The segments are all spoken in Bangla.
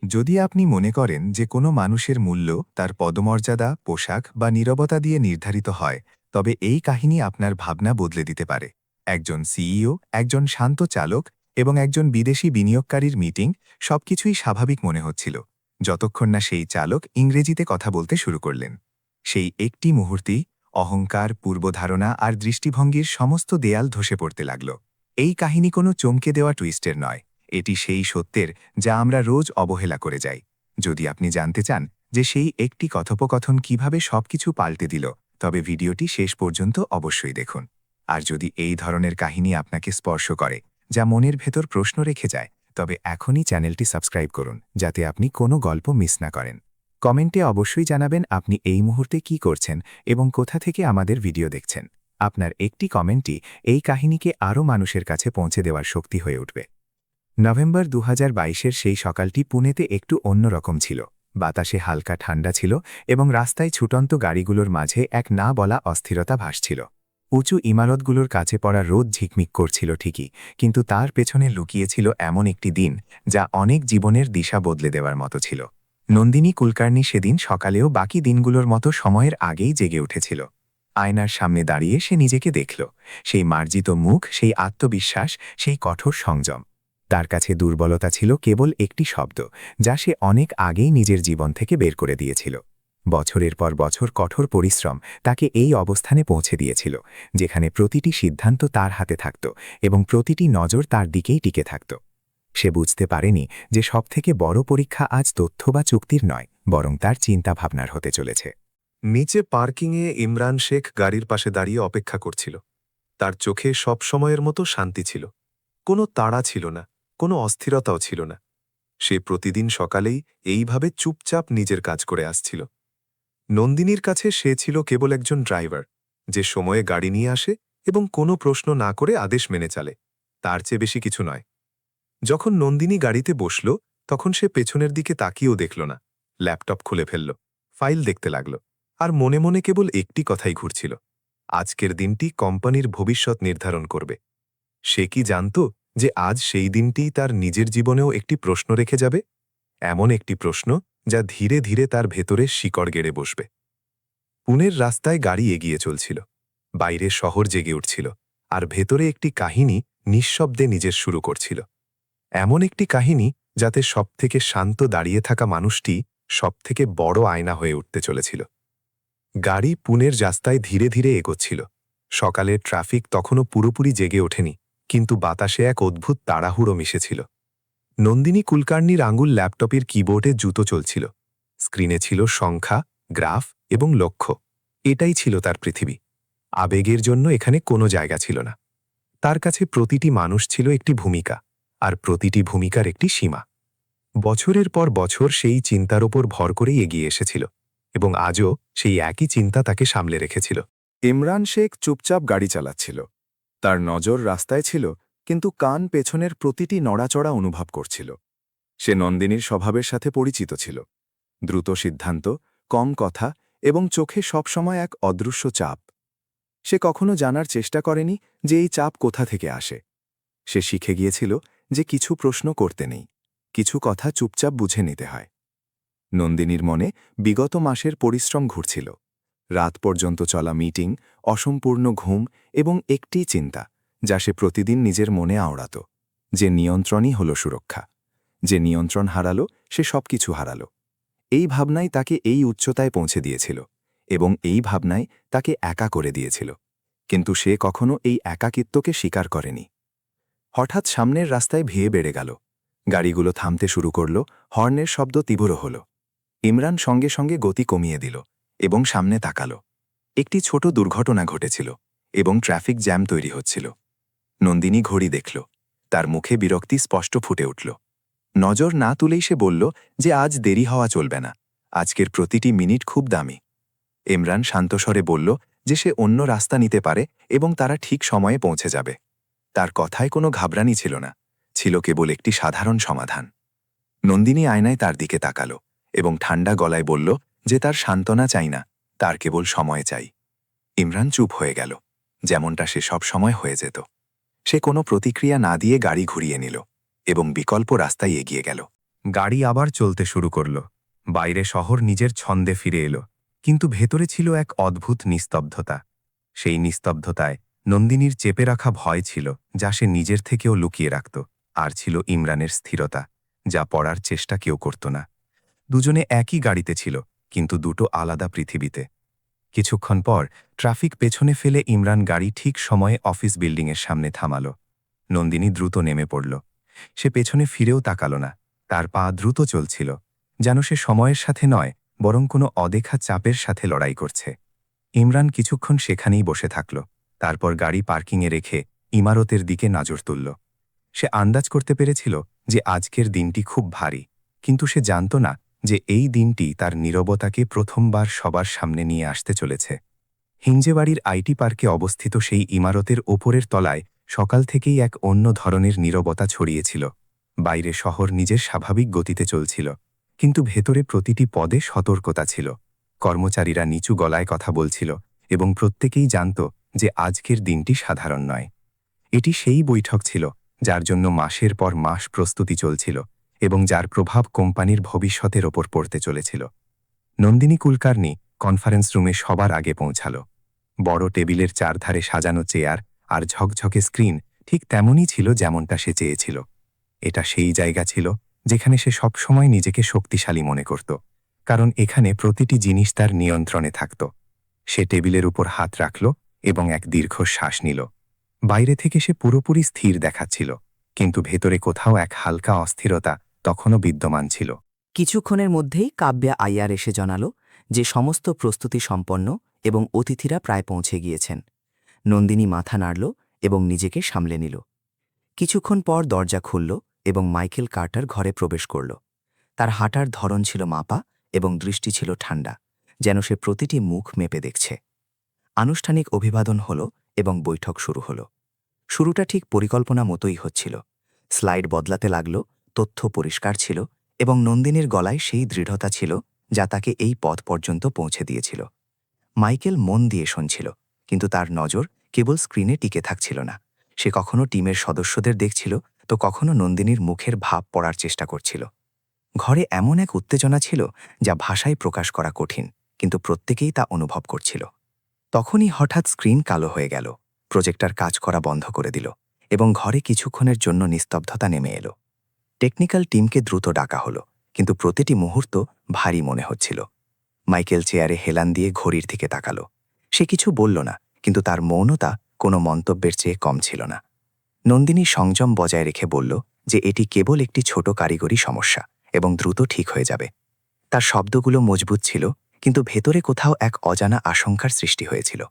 যদি আপনি মনে করেন যে কোনো মানুষের মূল্য তার পদমর্যাদা, পোশাক বা নীরবতা দিয়ে নির্ধারিত হয়, তবে এই কাহিনী আপনার ভাবনা বদলে দিতে পারে। একজন সিইও, একজন শান্ত চালক এবং একজন বিদেশি বিনিয়োগকারীর মিটিং, সবকিছুই স্বাভাবিক মনে হচ্ছিল, যতক্ষণ না সেই চালক ইংরেজিতে কথা বলতে শুরু করলেন। সেই একটি মুহূর্তেই অহংকার, পূর্বধারণা আর দৃষ্টিভঙ্গির সমস্ত দেয়াল ধসে পড়তে লাগল। এই কাহিনী কোনো চমকে দেওয়া টুইস্টের নয়, এটি সেই সত্যের যা আমরা রোজ অবহেলা করে যাই। যদি আপনি জানতে চান যে সেই একটি কথোপকথন কিভাবে সবকিছু পাল্টে দিল, তবে ভিডিওটি শেষ পর্যন্ত অবশ্যই দেখুন। আর যদি এই ধরনের কাহিনী আপনাকে স্পর্শ করে, যা মনের ভেতর প্রশ্ন রেখে যায়, তবে এখনই চ্যানেলটি সাবস্ক্রাইব করুন, যাতে আপনি কোনো গল্প মিস না করেন। কমেন্টে অবশ্যই জানাবেন আপনি এই মুহূর্তে কি করছেন এবং কোথা থেকে আমাদের ভিডিও দেখছেন। আপনার একটি কমেন্টই এই কাহিনীকে আরও মানুষের কাছে পৌঁছে দেওয়ার শক্তি হয়ে উঠবে। নভেম্বর ২০২২-এর সেই সকালটি পুনেতে একটু অন্যরকম ছিল। বাতাসে হালকা ঠান্ডা ছিল এবং রাস্তায় ছুটন্ত গাড়িগুলোর মাঝে এক না বলা অস্থিরতা ভাসছিল। উঁচু ইমারতগুলোর কাছে পড়া রোদ ঝিকমিক করছিল ঠিকই, কিন্তু তার পেছনে লুকিয়েছিল এমন একটি দিন যা অনেক জীবনের দিশা বদলে দেওয়ার মতো ছিল। নন্দিনী কুলকার্নি সেদিন সকালেও বাকি দিনগুলোর মতো সময়ের আগেই জেগে উঠেছিল। আয়নার সামনে দাঁড়িয়ে সে নিজেকে দেখল, সেই মার্জিত মুখ, সেই আত্মবিশ্বাস, সেই কঠোর সংযম। তার কাছে দুর্বলতা ছিল কেবল একটি শব্দ, যা সে অনেক আগেই নিজের জীবন থেকে বের করে দিয়েছিল। বছরের পর বছর কঠোর পরিশ্রম তাকে এই অবস্থানে পৌঁছে দিয়েছিল, যেখানে প্রতিটি সিদ্ধান্ত তার হাতে থাকত এবং প্রতিটি নজর তার দিকেই টিকে থাকত। সে বুঝতে পারেনি যে সবথেকে বড় পরীক্ষা আজ তথ্য বা চুক্তির নয়, বরং তার চিন্তাভাবনার হতে চলেছে। নিচে পার্কিংয়ে ইমরান শেখ গাড়ির পাশে দাঁড়িয়ে অপেক্ষা করছিল। তার চোখে সব সময়ের মতো শান্তি ছিল। কোনো তাড়া ছিল না, কোনো অস্থিরতাও ছিল না। সে প্রতিদিন সকালেই এইভাবে চুপচাপ নিজের কাজ করে আসছিল। নন্দিনীর কাছে সে ছিল কেবল একজন ড্রাইভার, যে সময়ে গাড়ি নিয়ে আসে এবং কোনো প্রশ্ন না করে আদেশ মেনে চলে। তার চেয়ে বেশি কিছু নয়। যখন নন্দিনী গাড়িতে বসল, তখন সে পেছনের দিকে তাকিয়েও দেখল না। ল্যাপটপ খুলে ফেলল, ফাইল দেখতে লাগল, আর মনে মনে কেবল একটি কথাই ঘুরছিল: আজকের দিনটি কোম্পানির ভবিষ্যৎ নির্ধারণ করবে। সে কি জানত যে আজ সেই দিনটিই তার নিজের জীবনেও একটি প্রশ্ন রেখে যাবে? এমন একটি প্রশ্ন যা ধীরে ধীরে তার ভেতরে শিকড় গেড়ে বসবে। পুনের রাস্তায় গাড়ি এগিয়ে চলছিল। বাইরে শহর জেগে উঠছিল, আর ভেতরে একটি কাহিনী নিঃশব্দে নিজের শুরু করছিল। এমন একটি কাহিনী যাতে সবথেকে শান্ত দাঁড়িয়ে থাকা মানুষটি সবথেকে বড় আয়না হয়ে উঠতে চলেছিল। গাড়ি পুনের রাস্তায় ধীরে ধীরে এগোচ্ছিল। সকালের ট্রাফিক তখনও পুরোপুরি জেগে ওঠেনি, কিন্তু বাতাসে এক অদ্ভুত তাড়াহুড়ো মিশেছিল। নন্দিনী কুলকার্নির আঙুল ল্যাপটপের কিবোর্ডে জুতো চলছিল। স্ক্রিনে ছিল সংখ্যা, গ্রাফ এবং লক্ষ্য। এটাই ছিল তার পৃথিবী। আবেগের জন্য এখানে কোনো জায়গা ছিল না। তার কাছে প্রতিটি মানুষ ছিল একটি ভূমিকা, আর প্রতিটি ভূমিকার একটি সীমা। বছরের পর বছর সেই চিন্তার ওপর ভর করেই এগিয়ে এসেছিল, এবং আজও সেই একই চিন্তা তাকে সামলে রেখেছিল। ইমরান শেখ চুপচাপ গাড়ি চালাচ্ছিল। তার নজর রাস্তায় ছিল, কিন্তু কান পেছনের প্রতিটি নড়াচড়া অনুভব করছিল। সে নন্দিনীর স্বভাবের সাথে পরিচিত ছিল। দ্রুত সিদ্ধান্ত, কম কথা এবং চোখে সবসময় এক অদৃশ্য চাপ। সে কখনো জানার চেষ্টা করেনি যে এই চাপ কোথা থেকে আসে। সে শিখে গিয়েছিল যে কিছু প্রশ্ন করতে নেই, কিছু কথা চুপচাপ বুঝে নিতে হয়। নন্দিনীর মনে বিগত মাসের পরিশ্রম ঘুরছিল। রাত পর্যন্ত চলা মিটিং, অসম্পূর্ণ ঘুম এবং একটি চিন্তা, যা সে প্রতিদিন নিজের মনে আওড়াত: যে নিয়ন্ত্রণই হল সুরক্ষা। যে নিয়ন্ত্রণ হারালো, সে সবকিছু হারালো। এই ভাবনাই তাকে এই উচ্চতায় পৌঁছে দিয়েছিল, এবং এই ভাবনাই তাকে একা করে দিয়েছিল। কিন্তু সে কখনো এই একাকিত্বকে স্বীকার করেনি। হঠাৎ সামনের রাস্তায় ভিড় বেড়ে গেল। গাড়িগুলো থামতে শুরু করল, হর্নের শব্দ তীব্র হল। ইমরান সঙ্গে সঙ্গে গতি কমিয়ে দিল এবং সামনে তাকাল। একটি ছোট দুর্ঘটনা ঘটেছিল এবং ট্রাফিক জ্যাম তৈরি হচ্ছিল। নন্দিনী ঘড়ি দেখল। তার মুখে বিরক্তি স্পষ্ট ফুটে উঠল। নজর না তুলেই সে বলল যে আজ দেরি হওয়া চলবে না, আজকের প্রতিটি মিনিট খুব দামি। ইমরান শান্তস্বরে বলল যে সে অন্য রাস্তা নিতে পারে এবং তারা ঠিক সময়ে পৌঁছে যাবে। তার কথায় কোনো ঘাবড়ানি ছিল না, ছিল কেবল একটি সাধারণ সমাধান। নন্দিনী আয়নায় তার দিকে তাকাল এবং ঠান্ডা গলায় বলল যে তার সান্ত্বনা চাই না, তার কেবল সময় চাই। ইমরান চুপ হয়ে গেল, যেমনটা সে সব সময় হয়ে যেত। সে কোনো প্রতিক্রিয়া না দিয়ে গাড়ি ঘুরিয়ে নিল এবং বিকল্প রাস্তায় এগিয়ে গেল। গাড়ি আবার চলতে শুরু করল। বাইরে শহর নিজের ছন্দে ফিরে এলো, কিন্তু ভেতরে ছিল এক অদ্ভুত নিস্তব্ধতা। সেই নিস্তব্ধতায় নন্দিনীর চেপে রাখা ভয় ছিল, যা সে নিজের থেকেও লুকিয়ে রাখত, আর ছিল ইমরানের স্থিরতা, যা পড়ার চেষ্টা কেউ করত না। দুজনে একই গাড়িতে ছিল, কিন্তু দুটো আলাদা পৃথিবীতে। কিছুক্ষণ পর ট্রাফিক পেছনে ফেলে ইমরান গাড়ি ঠিক সময়ে অফিস বিল্ডিংয়ের সামনে থামাল। নন্দিনী দ্রুত নেমে পড়ল। সে পেছনে ফিরেও তাকাল না। তার পা দ্রুত চলছিল, যেন সে সময়ের সাথে নয়, বরং কোনো অদেখা চাপের সাথে লড়াই করছে। ইমরান কিছুক্ষণ সেখানেই বসে থাকল, তারপর গাড়ি পার্কিংয়ে রেখে ইমারতের দিকে নজর তুলল। সে আন্দাজ করতে পেরেছিল যে আজকের দিনটি খুব ভারী, কিন্তু সে জানত না যে এই দিনটি তার নীরবতাকে প্রথমবার সবার সামনে নিয়ে আসতে চলেছে। হিঞ্জেবাড়ির আইটি পার্কে অবস্থিত সেই ইমারতের ওপরের তলায় সকাল থেকেই এক অন্য ধরনের নীরবতা ছড়িয়েছিল। বাইরে শহর নিজের স্বাভাবিক গতিতে চলছিল, কিন্তু ভেতরে প্রতিটি পদে সতর্কতা ছিল। কর্মচারীরা নিচু গলায় কথা বলছিল, এবং প্রত্যেকেই জানত যে আজকের দিনটি সাধারণ নয়। এটি সেই বৈঠক ছিল যার জন্য মাসের পর মাস প্রস্তুতি চলছিল, এবং যার প্রভাব কোম্পানির ভবিষ্যতের ওপর পড়তে চলেছিল। নন্দিনী কুলকার্নি কনফারেন্স রুমে সবার আগে পৌঁছাল। বড় টেবিলের চারধারে সাজানো চেয়ার আর ঝকঝকে স্ক্রিন ঠিক তেমনই ছিল যেমনটা সে চেয়েছিল। এটা সেই জায়গা ছিল যেখানে সে সবসময় নিজেকে শক্তিশালী মনে করত, কারণ এখানে প্রতিটি জিনিস তার নিয়ন্ত্রণে থাকত। সে টেবিলের উপর হাত রাখল এবং এক দীর্ঘ শ্বাস নিল। বাইরে থেকে সে পুরোপুরি স্থির দেখাচ্ছিল, কিন্তু ভেতরে কোথাও এক হালকা অস্থিরতা তখনও বিদ্যমান ছিল। কিছুক্ষণের মধ্যেই কাব্যা আইয়ার এসে জানাল যে সমস্ত প্রস্তুতি সম্পন্ন এবং অতিথিরা প্রায় পৌঁছে গিয়েছেন। নন্দিনী মাথা নাড়ল এবং নিজেকে সামলে নিল। কিছুক্ষণ পর দরজা খুলল এবং মাইকেল কার্টার ঘরে প্রবেশ করল। তার হাঁটার ধরন ছিল মাপা এবং দৃষ্টি ছিল ঠান্ডা, যেন সে প্রতিটি মুখ মেপে দেখছে। আনুষ্ঠানিক অভিবাদন হল এবং বৈঠক শুরু হল। শুরুটা ঠিক পরিকল্পনা মতোই হচ্ছিল। স্লাইড বদলাতে লাগল, তথ্য পরিষ্কার ছিল, এবং নন্দিনীর গলায় সেই দৃঢ়তা ছিল যা তাকে এই পথ পর্যন্ত পৌঁছে দিয়েছিল। মাইকেল মন দিয়ে শুনছিল, কিন্তু তার নজর কেবল স্ক্রিনে টিকে থাকছিল না। সে কখনো টিমের সদস্যদের দেখছিল, তো কখনো নন্দিনীর মুখের ভাব পড়ার চেষ্টা করছিল। ঘরে এমন এক উত্তেজনা ছিল যা ভাষায় প্রকাশ করা কঠিন, কিন্তু প্রত্যেকেই তা অনুভব করছিল। তখনই হঠাৎ স্ক্রিন কালো হয়ে গেল, প্রজেক্টর কাজ করা বন্ধ করে দিল, এবং ঘরে কিছুক্ষণের জন্য নিস্তব্ধতা নেমে এলো। টেকনিক্যাল টিমকে দ্রুত ডাকা হলো, কিন্তু প্রতিটি মুহূর্ত ভারী মনে হচ্ছিল। মাইকেল চেয়ারে হেলান দিয়ে ঘড়ির দিকে তাকালো। সে কিছু বলল না, কিন্তু তার মৌনতা কোনো মন্তব্যের চেয়ে কম ছিল না। নন্দিনী সংযম বজায় রেখে বলল যে এটি কেবল একটি ছোট কারিগরি সমস্যা এবং দ্রুত ঠিক হয়ে যাবে। তার শব্দগুলো মজবুত ছিল, কিন্তু ভেতরে কোথাও এক অজানা আশঙ্কার সৃষ্টি হয়েছিল।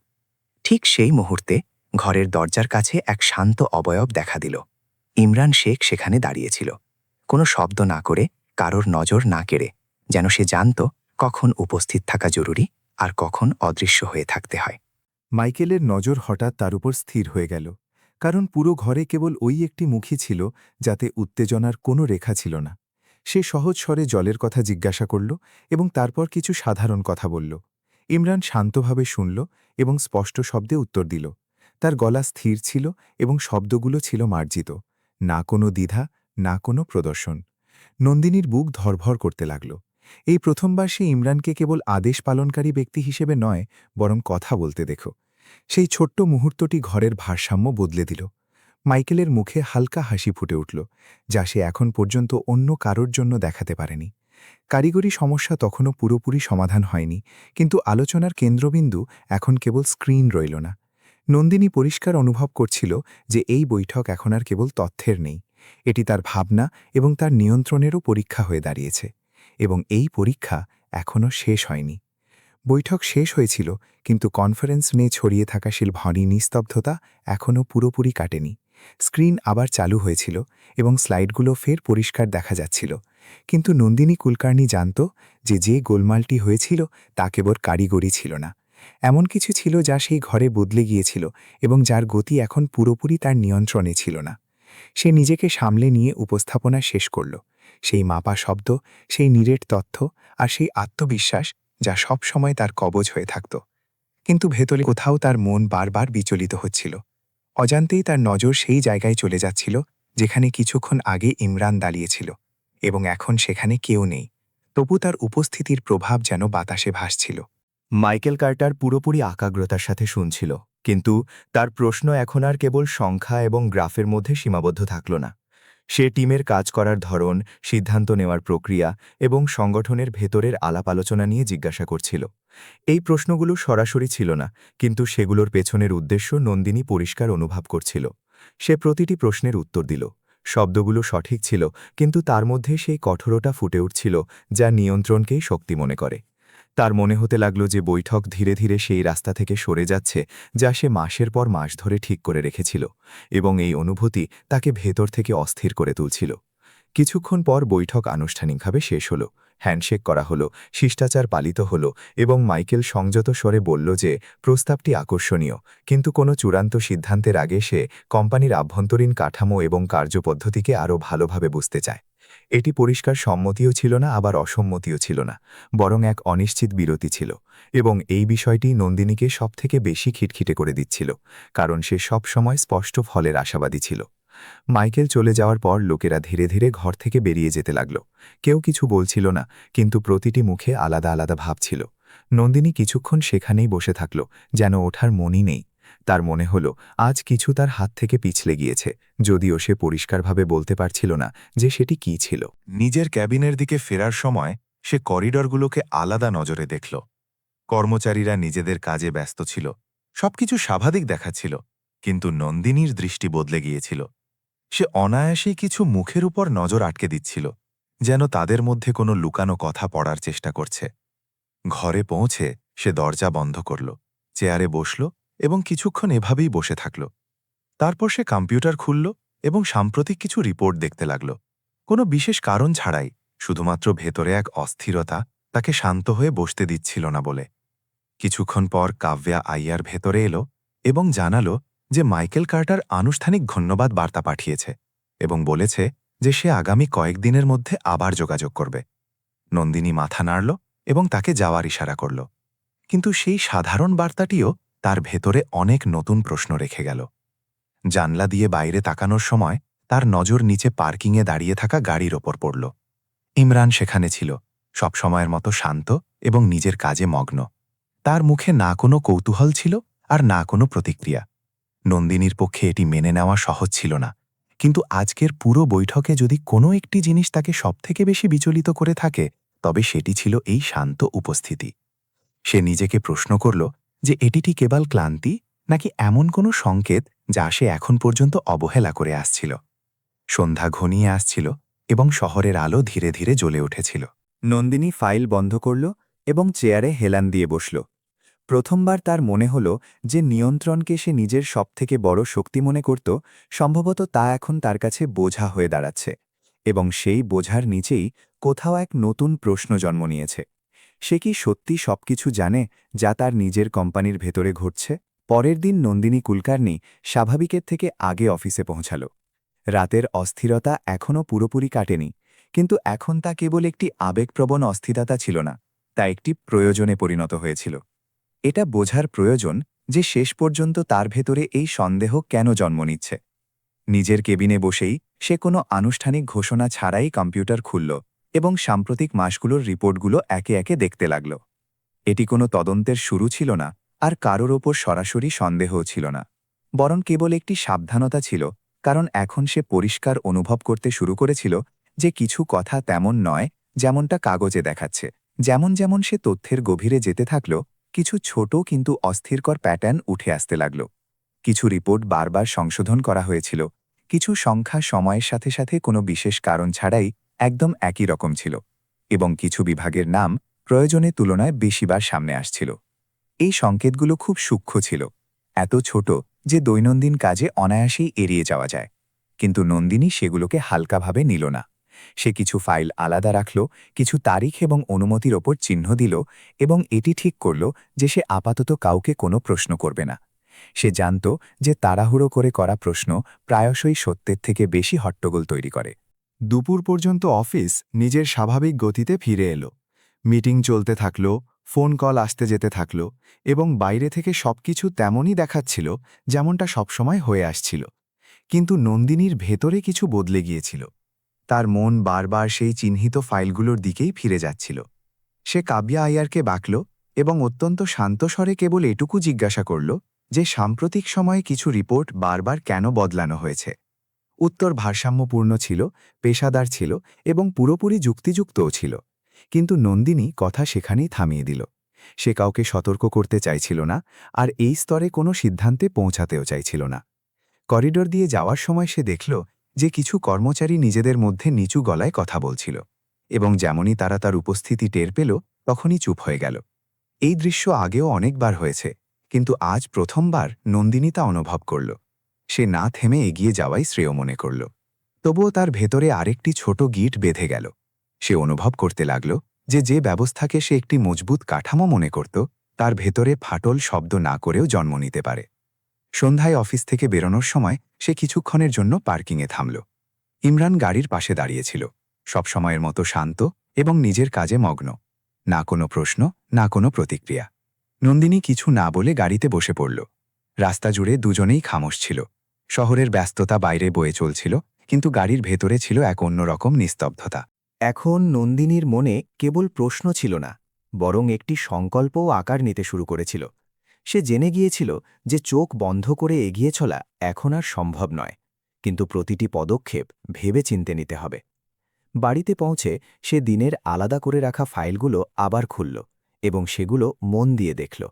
ঠিক সেই মুহূর্তে ঘরের দরজার কাছে এক শান্ত অবয়ব দেখা দিল। ইমরান শেখ সেখানে দাঁড়িয়েছিল, কোনো শব্দ না করে, কারোর নজর না কেড়ে, যেন সে জানত কখন উপস্থিত থাকা জরুরি আর কখন অদৃশ্য হয়ে থাকতে হয়। মাইকেলের নজর হঠাৎ তার উপর স্থির হয়ে গেল, কারণ পুরো ঘরে কেবল ওই একটি মুখই ছিল যাতে উত্তেজনার কোনো রেখা ছিল না। সে সহজ স্বরে জলের কথা জিজ্ঞাসা করল এবং তারপর কিছু সাধারণ কথা বলল। ইমরান শান্তভাবে শুনল এবং স্পষ্ট শব্দে উত্তর দিল। তার গলা স্থির ছিল এবং শব্দগুলো ছিল মার্জিত, না কোনো দ্বিধা, না কোনো প্রদর্শন। নন্দিনীর বুক ধরভর করতে লাগল। এই প্রথমবার সে ইমরানকে কেবল আদেশ পালনকারী ব্যক্তি হিসেবে নয়, বরং কথা বলতে দেখো। সেই ছোট্ট মুহূর্তটি ঘরের ভারসাম্য বদলে দিল। মাইকেলের মুখে হালকা হাসি ফুটে উঠল, যা সে এখন পর্যন্ত অন্য কারোর জন্য দেখাতে পারেনি। কারিগরি সমস্যা তখনও পুরোপুরি সমাধান হয়নি, কিন্তু আলোচনার কেন্দ্রবিন্দু এখন কেবল স্ক্রিন রইল না। নন্দিনী পরিষ্কার অনুভব করছিল যে এই বৈঠক এখন আর কেবল তথ্যের নেই, এটি তার ভাবনা এবং তার নিয়ন্ত্রণেরও পরীক্ষা হয়ে দাঁড়িয়েছে। এবং এই পরীক্ষা এখনও শেষ হয়নি। বৈঠক শেষ হয়েছিল, কিন্তু কনফারেন্স রুমে ছড়িয়ে থাকা ভারী নিস্তব্ধতা এখনও পুরোপুরি কাটেনি। স্ক্রিন আবার চালু হয়েছিল এবং স্লাইডগুলো ফের পরিষ্কার দেখা যাচ্ছিল, কিন্তু নন্দিনী কুলকার্নি জানত যে গোলমালটি হয়েছিল তা কেবল কারিগরি ছিল না। এমন কিছু ছিল যা সেই ঘরে বদলে গিয়েছিল এবং যার গতি এখন পুরোপুরি তার নিয়ন্ত্রণে ছিল না। সে নিজেকে সামলে নিয়ে উপস্থাপনা শেষ করল। সেই মাপা শব্দ, সেই নিরেট তথ্য আর সেই আত্মবিশ্বাস যা সব সময় তার কবচ হয়ে থাকত। কিন্তু ভেতরে কোথাও তার মন বারবার বিচলিত হচ্ছিল। অজান্তেই তার নজর সেই জায়গায় চলে যাচ্ছিল যেখানে কিছুক্ষণ আগে ইমরান দাঁড়িয়েছিল। এবং এখন সেখানে কেউ নেই, তবু তার উপস্থিতির প্রভাব যেন বাতাসে ভাসছিল। মাইকেল কার্টার পুরোপুরি একাগ্রতার সাথে শুনছিল, কিন্তু তার প্রশ্ন এখন আর কেবল সংখ্যা এবং গ্রাফের মধ্যে সীমাবদ্ধ থাকল না। সে টিমের কাজ করার ধরন, সিদ্ধান্ত নেওয়ার প্রক্রিয়া এবং সংগঠনের ভেতরের আলাপ আলোচনা নিয়ে জিজ্ঞাসা করছিল। এই প্রশ্নগুলো সরাসরি ছিল না, কিন্তু সেগুলোর পেছনের উদ্দেশ্য নন্দিনী পরিষ্কার অনুভব করছিল। সে প্রতিটি প্রশ্নের উত্তর দিল। শব্দগুলো সঠিক ছিল, কিন্তু তার মধ্যে সেই কঠোরতা ফুটে উঠছিল যা নিয়ন্ত্রণকেই শক্তি মনে করে। তার মনে হতে লাগল যে বৈঠক ধীরে ধীরে সেই রাস্তা থেকে সরে যাচ্ছে যা সে মাসের পর মাস ধরে ঠিক করে রেখেছিল, এবং এই অনুভূতি তাকে ভেতর থেকে অস্থির করে তুলছিল। কিছুক্ষণ পর বৈঠক আনুষ্ঠানিকভাবে শেষ হল। হ্যান্ডশেক করা হলো, শিষ্টাচার পালিত হল, এবং মাইকেল সংযত স্বরে বলল যে প্রস্তাবটি আকর্ষণীয়, কিন্তু কোনো চূড়ান্ত সিদ্ধান্তের আগে সে কোম্পানির আভ্যন্তরীণ কাঠামো এবং কার্যপদ্ধতিকে আরও ভালোভাবে বুঝতে চায়। এটি পরিষ্কার সম্মতিও ছিল না, আবার অসম্মতিও ছিল না, বরং এক অনিশ্চিত বিরতি ছিল। এবং এই বিষয়টি নন্দিনীকে সবথেকে বেশি খিটখিটে করে দিচ্ছিল, কারণ সে সব সময় স্পষ্ট ফলের আশাবাদী ছিল। মাইকেল চলে যাওয়ার পর লোকেরা ধীরে ধীরে ঘর থেকে বেরিয়ে যেতে লাগল। কেউ কিছু বলছিল না, কিন্তু প্রতিটি মুখে আলাদা আলাদা ভাব ছিল। নন্দিনী কিছুক্ষণ সেখানেই বসে থাকল, যেন ওঠার মনই নেই। তার মনে হল আজ কিছু তার হাত থেকে পিছলে গিয়েছে, যদিও সে পরিষ্কারভাবে বলতে পারছিল না যে সেটি কী ছিল। নিজের ক্যাবিনের দিকে ফেরার সময় সে করিডরগুলোকে আলাদা নজরে দেখল। কর্মচারীরা নিজেদের কাজে ব্যস্ত ছিল, সবকিছু স্বাভাবিক দেখাচ্ছিল, কিন্তু নন্দিনীর দৃষ্টি বদলে গিয়েছিল। সে অনায়াসেই কিছু মুখের উপর নজর আটকে দিচ্ছিল, যেন তাদের মধ্যে কোনো লুকানো কথা পড়ার চেষ্টা করছে। ঘরে পৌঁছে সে দরজা বন্ধ করল, চেয়ারে বসল এবং কিছুক্ষণ এভাবেই বসে থাকল। তারপর সে কম্পিউটার খুলল এবং সাম্প্রতিক কিছু রিপোর্ট দেখতে লাগল। কোনো বিশেষ কারণ ছাড়াই, শুধুমাত্র ভেতরে এক অস্থিরতা তাকে শান্ত হয়ে বসতে দিচ্ছিল না বলে। কিছুক্ষণ পর কাব্যা আইয়ার ভেতরে এলো এবং জানালো যে মাইকেল কার্টার আনুষ্ঠানিক ধন্যবাদ বার্তা পাঠিয়েছে এবং বলেছে যে সে আগামী কয়েকদিনের মধ্যে আবার যোগাযোগ করবে। নন্দিনী মাথা নাড়ল এবং তাকে যাওয়ার ইশারা করল, কিন্তু সেই সাধারণ বার্তাটিও তার ভেতরে অনেক নতুন প্রশ্ন রেখে গেল। জানলা দিয়ে বাইরে তাকানোর সময় তার নজর নিচে পার্কিংয়ে দাঁড়িয়ে থাকা গাড়ির ওপর পড়ল। ইমরান সেখানে ছিল, সবসময়ের মতো শান্ত এবং নিজের কাজে মগ্ন। তার মুখে না কোনো কৌতূহল ছিল আর না কোনো প্রতিক্রিয়া। নন্দিনীর পক্ষে এটি মেনে নেওয়া সহজ ছিল না, কিন্তু আজকের পুরো বৈঠকে যদি কোনো একটি জিনিস তাকে সবথেকে বেশি বিচলিত করে থাকে, তবে সেটি ছিল এই শান্ত উপস্থিতি। সে নিজেকে প্রশ্ন করল যে এটি কি কেবল ক্লান্তি, নাকি এমন কোনো সংকেত যা সে এখন পর্যন্ত অবহেলা করে আসছিল। সন্ধ্যা ঘনিয়ে আসছিল এবং শহরের আলো ধীরে ধীরে জ্বলে উঠেছিল। নন্দিনী ফাইল বন্ধ করল এবং চেয়ারে হেলান দিয়ে বসল। প্রথমবার তার মনে হল যে নিয়ন্ত্রণকে সে নিজের সবথেকে বড় শক্তি মনে করত, সম্ভবত তা এখন তার কাছে বোঝা হয়ে দাঁড়াচ্ছে, এবং সেই বোঝার নিচেই কোথাও এক নতুন প্রশ্ন জন্ম নিয়েছে। সে কি সত্যি সবকিছু জানে যা তার নিজের কোম্পানির ভেতরে ঘটছে? পরের দিন নন্দিনী কুলকার্নি স্বাভাবিকের থেকে আগে অফিসে পৌঁছাল। রাতের অস্থিরতা এখনও পুরোপুরি কাটেনি, কিন্তু এখন তা কেবল একটি আবেগপ্রবণ অস্থিরতা ছিল না, তা একটি প্রয়োজনে পরিণত হয়েছিল। এটা বোঝার প্রয়োজন যে শেষ পর্যন্ত তার ভেতরে এই সন্দেহ কেন জন্ম নিচ্ছে। নিজের কেবিনে বসেই সে কোনো আনুষ্ঠানিক ঘোষণা ছাড়াই কম্পিউটার খুলল এবং সাম্প্রতিক মাসগুলোর রিপোর্টগুলো একে একে দেখতে লাগল। এটি কোনো তদন্তের শুরু ছিল না, আর কারোর ওপর সরাসরি সন্দেহও ছিল না, বরং কেবল একটি সাবধানতা ছিল, কারণ এখন সে পরিষ্কার অনুভব করতে শুরু করেছিল যে কিছু কথা তেমন নয় যেমনটা কাগজে দেখাচ্ছে। যেমন যেমন সে তথ্যের গভীরে যেতে থাকল, কিছু ছোট কিন্তু অস্থিরকর প্যাটার্ন উঠে আসতে লাগল। কিছু রিপোর্ট বারবার সংশোধন করা হয়েছিল, কিছু সংখ্যা সময়ের সাথে সাথে কোনো বিশেষ কারণ ছাড়াই একদম একই রকম ছিল, এবং কিছু বিভাগের নাম প্রয়োজনের তুলনায় বেশিবার সামনে আসছিল। এই সংকেতগুলো খুব সূক্ষ্ম ছিল, এত ছোট যে দৈনন্দিন কাজে অনায়াসেই এড়িয়ে যাওয়া যায়, কিন্তু নন্দিনী সেগুলোকে হালকাভাবে নিল না। সে কিছু ফাইল আলাদা রাখল, কিছু তারিখ এবং অনুমতির ওপর চিহ্ন দিল, এবং এটি ঠিক করল যে সে আপাতত কাউকে কোনো প্রশ্ন করবে না। সে জানত যে তাড়াহুড়ো করে করা প্রশ্ন প্রায়শই সত্যের থেকে বেশি হট্টগোল তৈরি করে। দুপুর পর্যন্ত অফিস নিজের স্বাভাবিক গতিতে ফিরে এলো। মিটিং চলতে থাকল, ফোন কল আসতে যেতে থাকল, এবং বাইরে থেকে সবকিছু তেমনই দেখাচ্ছিল যেমনটা সবসময় হয়ে আসছিল। কিন্তু নন্দিনীর ভেতরে কিছু বদলে গিয়েছিল। তার মন বারবার সেই চিহ্নিত ফাইলগুলোর দিকেই ফিরে যাচ্ছিল। সে কাব্যা আয়ারকে বাকল এবং অত্যন্ত শান্ত স্বরে কেবল এটুকু জিজ্ঞাসা করল যে সাম্প্রতিক সময়ে কিছু রিপোর্ট বারবার কেন বদলানো হয়েছে। উত্তর ভারসাম্যপূর্ণ ছিল, পেশাদার ছিল এবং পুরোপুরি যুক্তিযুক্তও ছিল। কিন্তু নন্দিনী কথা সেখানেই থামিয়ে দিল। সে কাউকে সতর্ক করতে চাইছিল না, আর এই স্তরে কোনো সিদ্ধান্তে পৌঁছাতেও চাইছিল না। করিডোর দিয়ে যাওয়ার সময় সে দেখল যে কিছু কর্মচারী নিজেদের মধ্যে নিচু গলায় কথা বলছিল, এবং যেমনই তারা তার উপস্থিতি টের পেল তখনই চুপ হয়ে গেল। এই দৃশ্য আগেও অনেকবার হয়েছে, কিন্তু আজ প্রথমবার নন্দিনী তা অনুভব করল। সে না থেমে এগিয়ে যাওয়াই শ্রেয় মনে করল। তবুও তার ভেতরে আরেকটি ছোট গিঁট বেঁধে গেল। সে অনুভব করতে লাগল যে ব্যবস্থাকে সে একটি মজবুত কাঠামো মনে করত, তার ভেতরে ফাটল শব্দ না করেও জন্ম নিতে পারে। সন্ধ্যায় অফিস থেকে বেরোনোর সময় সে কিছুক্ষণের জন্য পার্কিংয়ে থামল। ইমরান গাড়ির পাশে দাঁড়িয়েছিল, সবসময়ের মতো শান্ত এবং নিজের কাজে মগ্ন। না কোনো প্রশ্ন, না কোনো প্রতিক্রিয়া। নন্দিনী কিছু না বলে গাড়িতে বসে পড়ল। রাস্তা জুড়ে দুজনেই খামোশ ছিল। শহরের ব্যস্ততা বাইরে বয়ে চলছিল, কিন্তু গাড়ির ভেতরে ছিল এক অন্যরকম নিস্তব্ধতা। এখন নন্দিনীর মনে কেবল প্রশ্ন ছিল না, বরং একটি সংকল্পও আকার নিতে শুরু করেছিল। সে জেনে গিয়েছিল যে চোখ বন্ধ করে এগিয়ে চলা এখন আর সম্ভব নয়, কিন্তু প্রতিটি পদক্ষেপ ভেবে চিন্তে নিতে হবে। বাড়িতে পৌঁছে সে দিনের আলাদা করে রাখা ফাইলগুলো আবার খুলল এবং সেগুলো মন দিয়ে দেখল।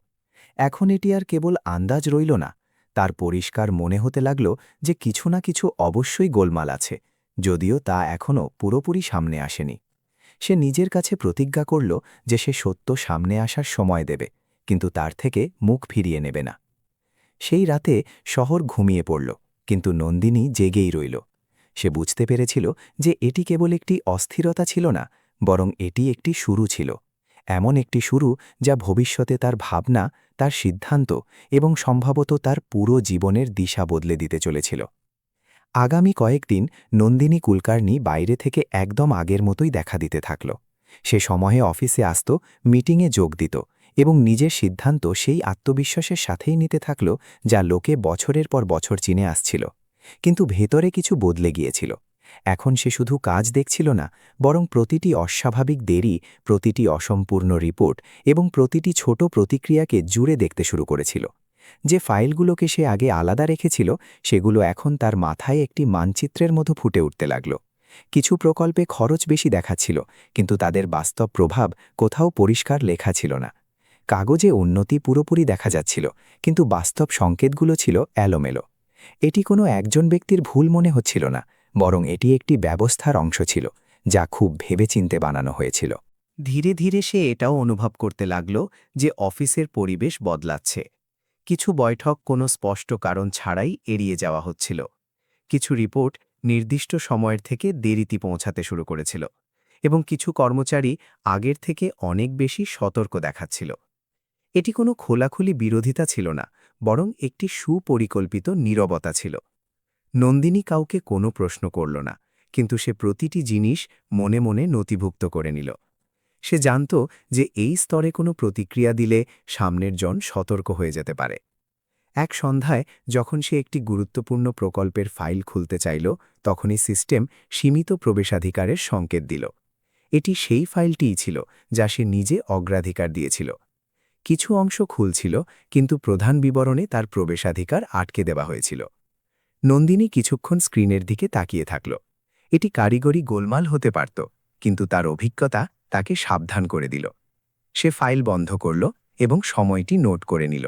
এখন এটি আর কেবল আন্দাজ রইল না, তার পরিষ্কার মনে হতে লাগল যে কিছু না কিছু অবশ্যই গোলমাল আছে, যদিও তা এখনও পুরোপুরি সামনে আসেনি। সে নিজের কাছে প্রতিজ্ঞা করল যে সে সত্য সামনে আসার সময় দেবে, কিন্তু তার থেকে মুখ ফিরিয়ে নেবে না। সেই রাতে শহর ঘুমিয়ে পড়ল, কিন্তু নন্দিনী জেগেই রইল। সে বুঝতে পেরেছিল যে এটি কেবল একটি অস্থিরতা ছিল না, বরং এটি একটি শুরু ছিল। এমন একটি শুরু যা ভবিষ্যতে তার ভাবনা, তার সিদ্ধান্ত এবং সম্ভবত তার পুরো জীবনের দিশা বদলে দিতে চলেছিল। আগামী কয়েকদিন নন্দিনী কুলকার্নি বাইরে থেকে একদম আগের মতোই দেখা দিতে থাকল। সে সময়ে অফিসে আসত, মিটিংয়ে যোগ দিত এবং নিজের সিদ্ধান্ত সেই আত্মবিশ্বাসের সাথেই নিতে থাকল যা লোকে বছরের পর বছর চিনে আসছিল। কিন্তু ভেতরে কিছু বদলে গিয়েছিল। এখন সে শুধু কাজ দেখছিল না, বরং প্রতিটি অস্বাভাবিক দেরি, প্রতিটি অসম্পূর্ণ রিপোর্ট এবং প্রতিটি ছোট প্রতিক্রিয়াকে জুড়ে দেখতে শুরু করেছিল। যে ফাইলগুলোকে সে আগে আলাদা রেখেছিল, সেগুলো এখন তার মাথায় একটি মানচিত্রের মতো ফুটে উঠতে লাগল। কিছু প্রকল্পে খরচ বেশি দেখাচ্ছিল, কিন্তু তাদের বাস্তব প্রভাব কোথাও পরিষ্কার লেখা ছিল না। কাগজে উন্নতি পুরোপুরি দেখা যাচ্ছিল, কিন্তু বাস্তব সংকেতগুলো ছিল এলোমেলো। এটি কোনো একজন ব্যক্তির ভুল মনে হচ্ছিল না, বরং এটি একটি ব্যবস্থার অংশ ছিল, যা খুব ভেবেচিন্তে বানানো হয়েছিল। ধীরে ধীরে সে এটাও অনুভব করতে লাগল যে অফিসের পরিবেশ বদলাচ্ছে। কিছু বৈঠক কোনো স্পষ্ট কারণ ছাড়াই এড়িয়ে যাওয়া হচ্ছিল। কিছু রিপোর্ট নির্দিষ্ট সময়ের থেকে দেরিতে পৌঁছাতে শুরু করেছিল, এবং কিছু কর্মচারী আগের থেকে অনেক বেশি সতর্ক দেখাচ্ছিল। এটি কোনো খোলাখুলি বিরোধিতা ছিল না, বরং একটি সুপরিকল্পিত নীরবতা ছিল। নন্দিনী কাউকে কোনো প্রশ্ন করল না, কিন্তু সে প্রতিটি জিনিস মনে মনে নথিভুক্ত করে নিল। সে জানত যে এই স্তরে কোনো প্রতিক্রিয়া দিলে সামনের জন সতর্ক হয়ে যেতে পারে। এক সন্ধ্যায় যখন সে একটি গুরুত্বপূর্ণ প্রকল্পের ফাইল খুলতে চাইল, তখনই সিস্টেম সীমিত প্রবেশাধিকারের সংকেত দিল। এটি সেই ফাইলটিই ছিল যা সে নিজে অগ্রাধিকার দিয়েছিল। কিছু অংশ খুলছিল, কিন্তু প্রধান বিবরণে তার প্রবেশাধিকার আটকে দেওয়া হয়েছিল। নন্দিনী কিছুক্ষণ স্ক্রিনের দিকে তাকিয়ে থাকল। এটি কারিগরি গোলমাল হতে পারত, কিন্তু তার অভিজ্ঞতা তাকে সাবধান করে দিল। সে ফাইল বন্ধ করল এবং সময়টি নোট করে নিল।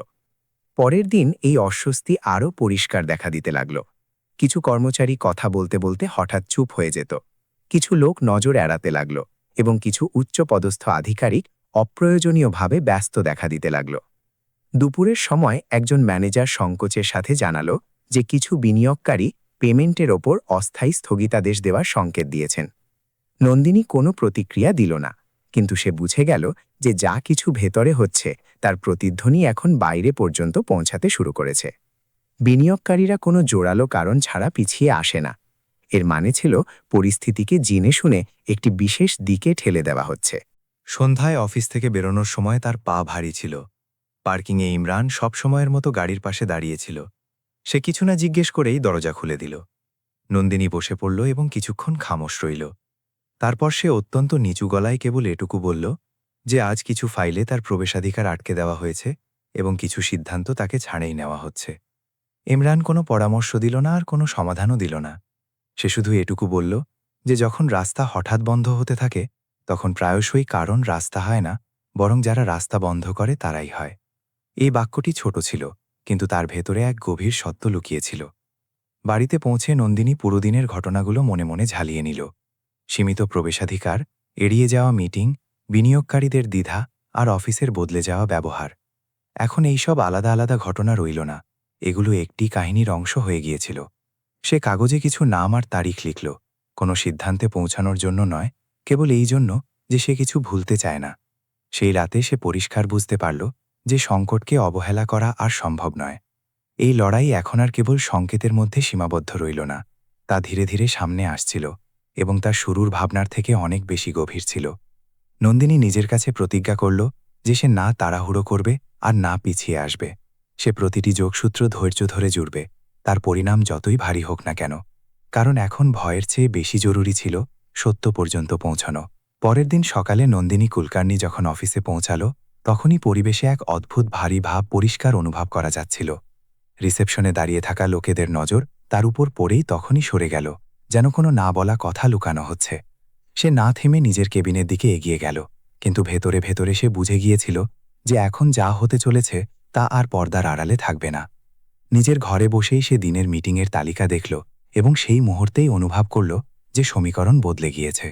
পরের দিন এই অস্বস্তি আরও পরিষ্কার দেখা দিতে লাগল। কিছু কর্মচারী কথা বলতে বলতে হঠাৎ চুপ হয়ে যেত। কিছু লোক নজর এড়াতে লাগল, এবং কিছু উচ্চপদস্থ আধিকারিক অপ্রয়োজনীয়ভাবে ব্যস্ত দেখা দিতে লাগল। দুপুরের সময় একজন ম্যানেজার সংকোচের সাথে জানাল যে কিছু বিনিয়োগকারী পেমেন্টের ওপর অস্থায়ী স্থগিতাদেশ দেওয়ার সংকেত দিয়েছেন। নন্দিনী কোনো প্রতিক্রিয়া দিল না, কিন্তু সে বুঝে গেল যে যা কিছু ভেতরে হচ্ছে তার প্রতিধ্বনি এখন বাইরে পর্যন্ত পৌঁছাতে শুরু করেছে। বিনিয়োগকারীরা কোনো জোরালো কারণ ছাড়া পিছিয়ে আসে না। এর মানে ছিল পরিস্থিতিকে জেনে শুনে একটি বিশেষ দিকে ঠেলে দেওয়া হচ্ছে। সন্ধ্যায় অফিস থেকে বেরোনোর সময় তার পা ভারী ছিল। পার্কিংয়ে ইমরান সবসময়ের মতো গাড়ির পাশে দাঁড়িয়েছিল। সে কিছু না জিজ্ঞেস করেই দরজা খুলে দিল। নন্দিনী বসে পড়ল এবং কিছুক্ষণ খামোশ রইল। তারপর সে অত্যন্ত নিচু গলায় কেবল এটুকু বলল যে আজ কিছু ফাইলে তার প্রবেশাধিকার আটকে দেওয়া হয়েছে এবং কিছু সিদ্ধান্ত তাকে ছাড়েই নেওয়া হচ্ছে। ইমরান কোনো পরামর্শ দিল না আর কোনো সমাধানও দিল না। সে শুধু এটুকু বলল যে যখন রাস্তা হঠাৎ বন্ধ হতে থাকে তখন প্রায়শই কারণ রাস্তা হয় না, বরং যারা রাস্তা বন্ধ করে তারাই হয়। এই বাক্যটি ছোট ছিল, কিন্তু তার ভেতরে এক গভীর সত্য লুকিয়েছিল। বাড়িতে পৌঁছে নন্দিনী পুরো দিনের ঘটনাগুলো মনে মনে ঝালিয়ে নিল। সীমিত প্রবেশাধিকার, এড়িয়ে যাওয়া মিটিং, বিনিয়োগকারীদের দ্বিধা আর অফিসের বদলে যাওয়া ব্যবহার। এখন এইসব আলাদা আলাদা ঘটনা রইল না, এগুলো একটি কাহিনীর অংশ হয়ে গিয়েছিল। সে কাগজে কিছু নাম আর তারিখ লিখল, কোনো সিদ্ধান্তে পৌঁছানোর জন্য নয়, কেবল এই জন্য যে সে কিছু ভুলতে চায় না। সেই রাতে সে পরিষ্কার বুঝতে পারল যে সংকটকে অবহেলা করা আর সম্ভব নয়। এই লড়াই এখন আর কেবল সংকেতের মধ্যে সীমাবদ্ধ রইল না, তা ধীরে ধীরে সামনে আসছিল এবং তার শুরুর ভাবনার থেকে অনেক বেশি গভীর ছিল। নন্দিনী নিজের কাছে প্রতিজ্ঞা করল যে সে না তাড়াহুড়ো করবে আর না পিছিয়ে আসবে। সে প্রতিটি যোগসূত্র ধৈর্য ধরে জুড়বে, তার পরিণাম যতই ভারী হোক না কেন। কারণ এখন ভয়ের চেয়ে বেশি জরুরি ছিল সত্য পর্যন্ত পৌঁছানো। পরের দিন সকালে নন্দিনী কুলকার্নি যখন অফিসে পৌঁছাল, তখনই পরিবেশে এক অদ্ভুত ভারী ভাব পরিষ্কার অনুভব করা যাচ্ছিল। রিসেপশনে দাঁড়িয়ে থাকা লোকেদের নজর তার উপর পড়েই তখনই সরে গেল, যেন কোনো না বলা কথা লুকানো হচ্ছে। সে না থেমে নিজের কেবিনের দিকে এগিয়ে গেল, কিন্তু ভেতরে ভেতরে সে বুঝে গিয়েছিল যে এখন যা হতে চলেছে তা আর পর্দার আড়ালে থাকবে না। নিজের ঘরে বসেই সে দিনের মিটিংয়ের তালিকা দেখল এবং সেই মুহূর্তেই অনুভব করল যে সমীকরণ বদলে গিয়েছে।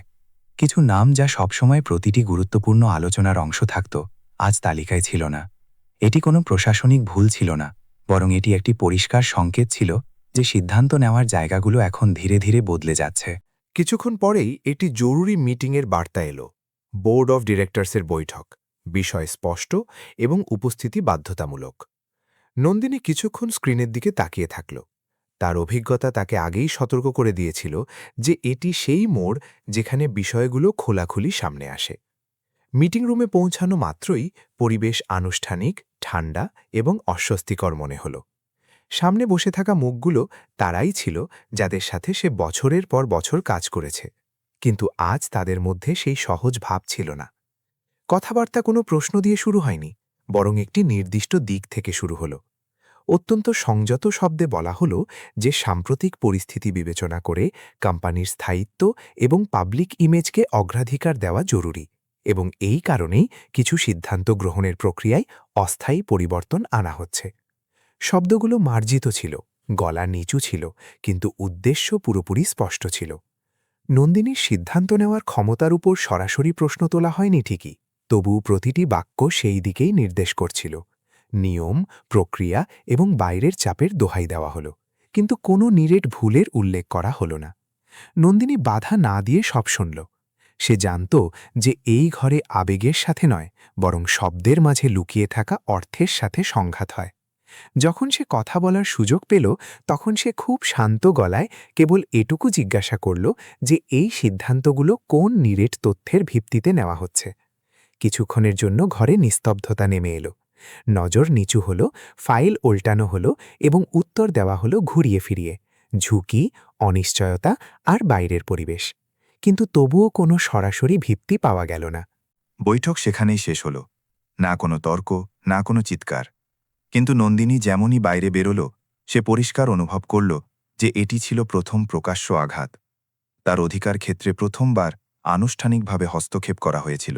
কিছু নাম যা সবসময় প্রতিটি গুরুত্বপূর্ণ আলোচনার অংশ থাকত, আজ তালিকায় ছিল না। এটি কোনো প্রশাসনিক ভুল ছিল না, বরং এটি একটি পরিষ্কার সংকেত ছিল যে সিদ্ধান্ত নেওয়ার জায়গাগুলো এখন ধীরে ধীরে বদলে যাচ্ছে। কিছুক্ষণ পরেই একটি জরুরি মিটিংয়ের বার্তা এলো। বোর্ড অফ ডিরেক্টরসের বৈঠক, বিষয় স্পষ্ট এবং উপস্থিতি বাধ্যতামূলক। নন্দিনী কিছুক্ষণ স্ক্রিনের দিকে তাকিয়ে থাকল। তার অভিজ্ঞতা তাকে আগেই সতর্ক করে দিয়েছিল যে এটি সেই মোড় যেখানে বিষয়গুলো খোলাখুলি সামনে আসে। মিটিং রুমে পৌঁছানো মাত্রই পরিবেশ আনুষ্ঠানিক, ঠান্ডা এবং অস্বস্তিকর মনে হল। সামনে বসে থাকা মুখগুলো তারাই ছিল যাদের সাথে সে বছরের পর বছর কাজ করেছে, কিন্তু আজ তাদের মধ্যে সেই সহজ ভাব ছিল না। কথাবার্তা কোনো প্রশ্ন দিয়ে শুরু হয়নি, বরং একটি নির্দিষ্ট দিক থেকে শুরু হল। অত্যন্ত সংযত শব্দে বলা হলো যে সাম্প্রতিক পরিস্থিতি বিবেচনা করে কোম্পানির স্থায়িত্ব এবং পাবলিক ইমেজকে অগ্রাধিকার দেওয়া জরুরি, এবং এই কারণেই কিছু সিদ্ধান্ত গ্রহণের প্রক্রিয়ায় অস্থায়ী পরিবর্তন আনা হচ্ছে। শব্দগুলো মার্জিত ছিল, গলা নিচু ছিল, কিন্তু উদ্দেশ্য পুরোপুরি স্পষ্ট ছিল। নন্দিনীর সিদ্ধান্ত নেওয়ার ক্ষমতার উপর সরাসরি প্রশ্ন তোলা হয়নি ঠিকই, তবু প্রতিটি বাক্য সেই দিকেই নির্দেশ করছিল। নিয়ম, প্রক্রিয়া এবং বাইরের চাপের দোহাই দেওয়া হলো, কিন্তু কোনো নিরেট ভুলের উল্লেখ করা হলো না। নন্দিনী বাধা না দিয়ে সব শুনল। সে জানত যে এই ঘরে আবেগের সাথে নয়, বরং শব্দের মাঝে লুকিয়ে থাকা অর্থের সাথে সংঘাত হয়। যখন সে কথা বলার সুযোগ পেল, তখন সে খুব শান্ত গলায় কেবল এটুকু জিজ্ঞাসা করল যে এই সিদ্ধান্তগুলো কোন নিরেট তথ্যের ভিত্তিতে নেওয়া হচ্ছে। কিছুক্ষণের জন্য ঘরে নিস্তব্ধতা নেমে এলো। নজর নিচু হল, ফাইল উল্টানো হলো এবং উত্তর দেওয়া হলো ঘুরিয়ে ফিরিয়ে। ঝুঁকি, অনিশ্চয়তা আর বাইরের পরিবেশ, কিন্তু তবুও কোনো সরাসরি ভিত্তি পাওয়া গেল না। বৈঠক সেখানেই শেষ হল। না কোনো তর্ক, না কোনো চিৎকার। কিন্তু নন্দিনী যেমনই বাইরে বেরোল, সে পরিষ্কার অনুভব করল যে এটি ছিল প্রথম প্রকাশ্য আঘাত। তার অধিকার ক্ষেত্রে প্রথমবার আনুষ্ঠানিকভাবে হস্তক্ষেপ করা হয়েছিল।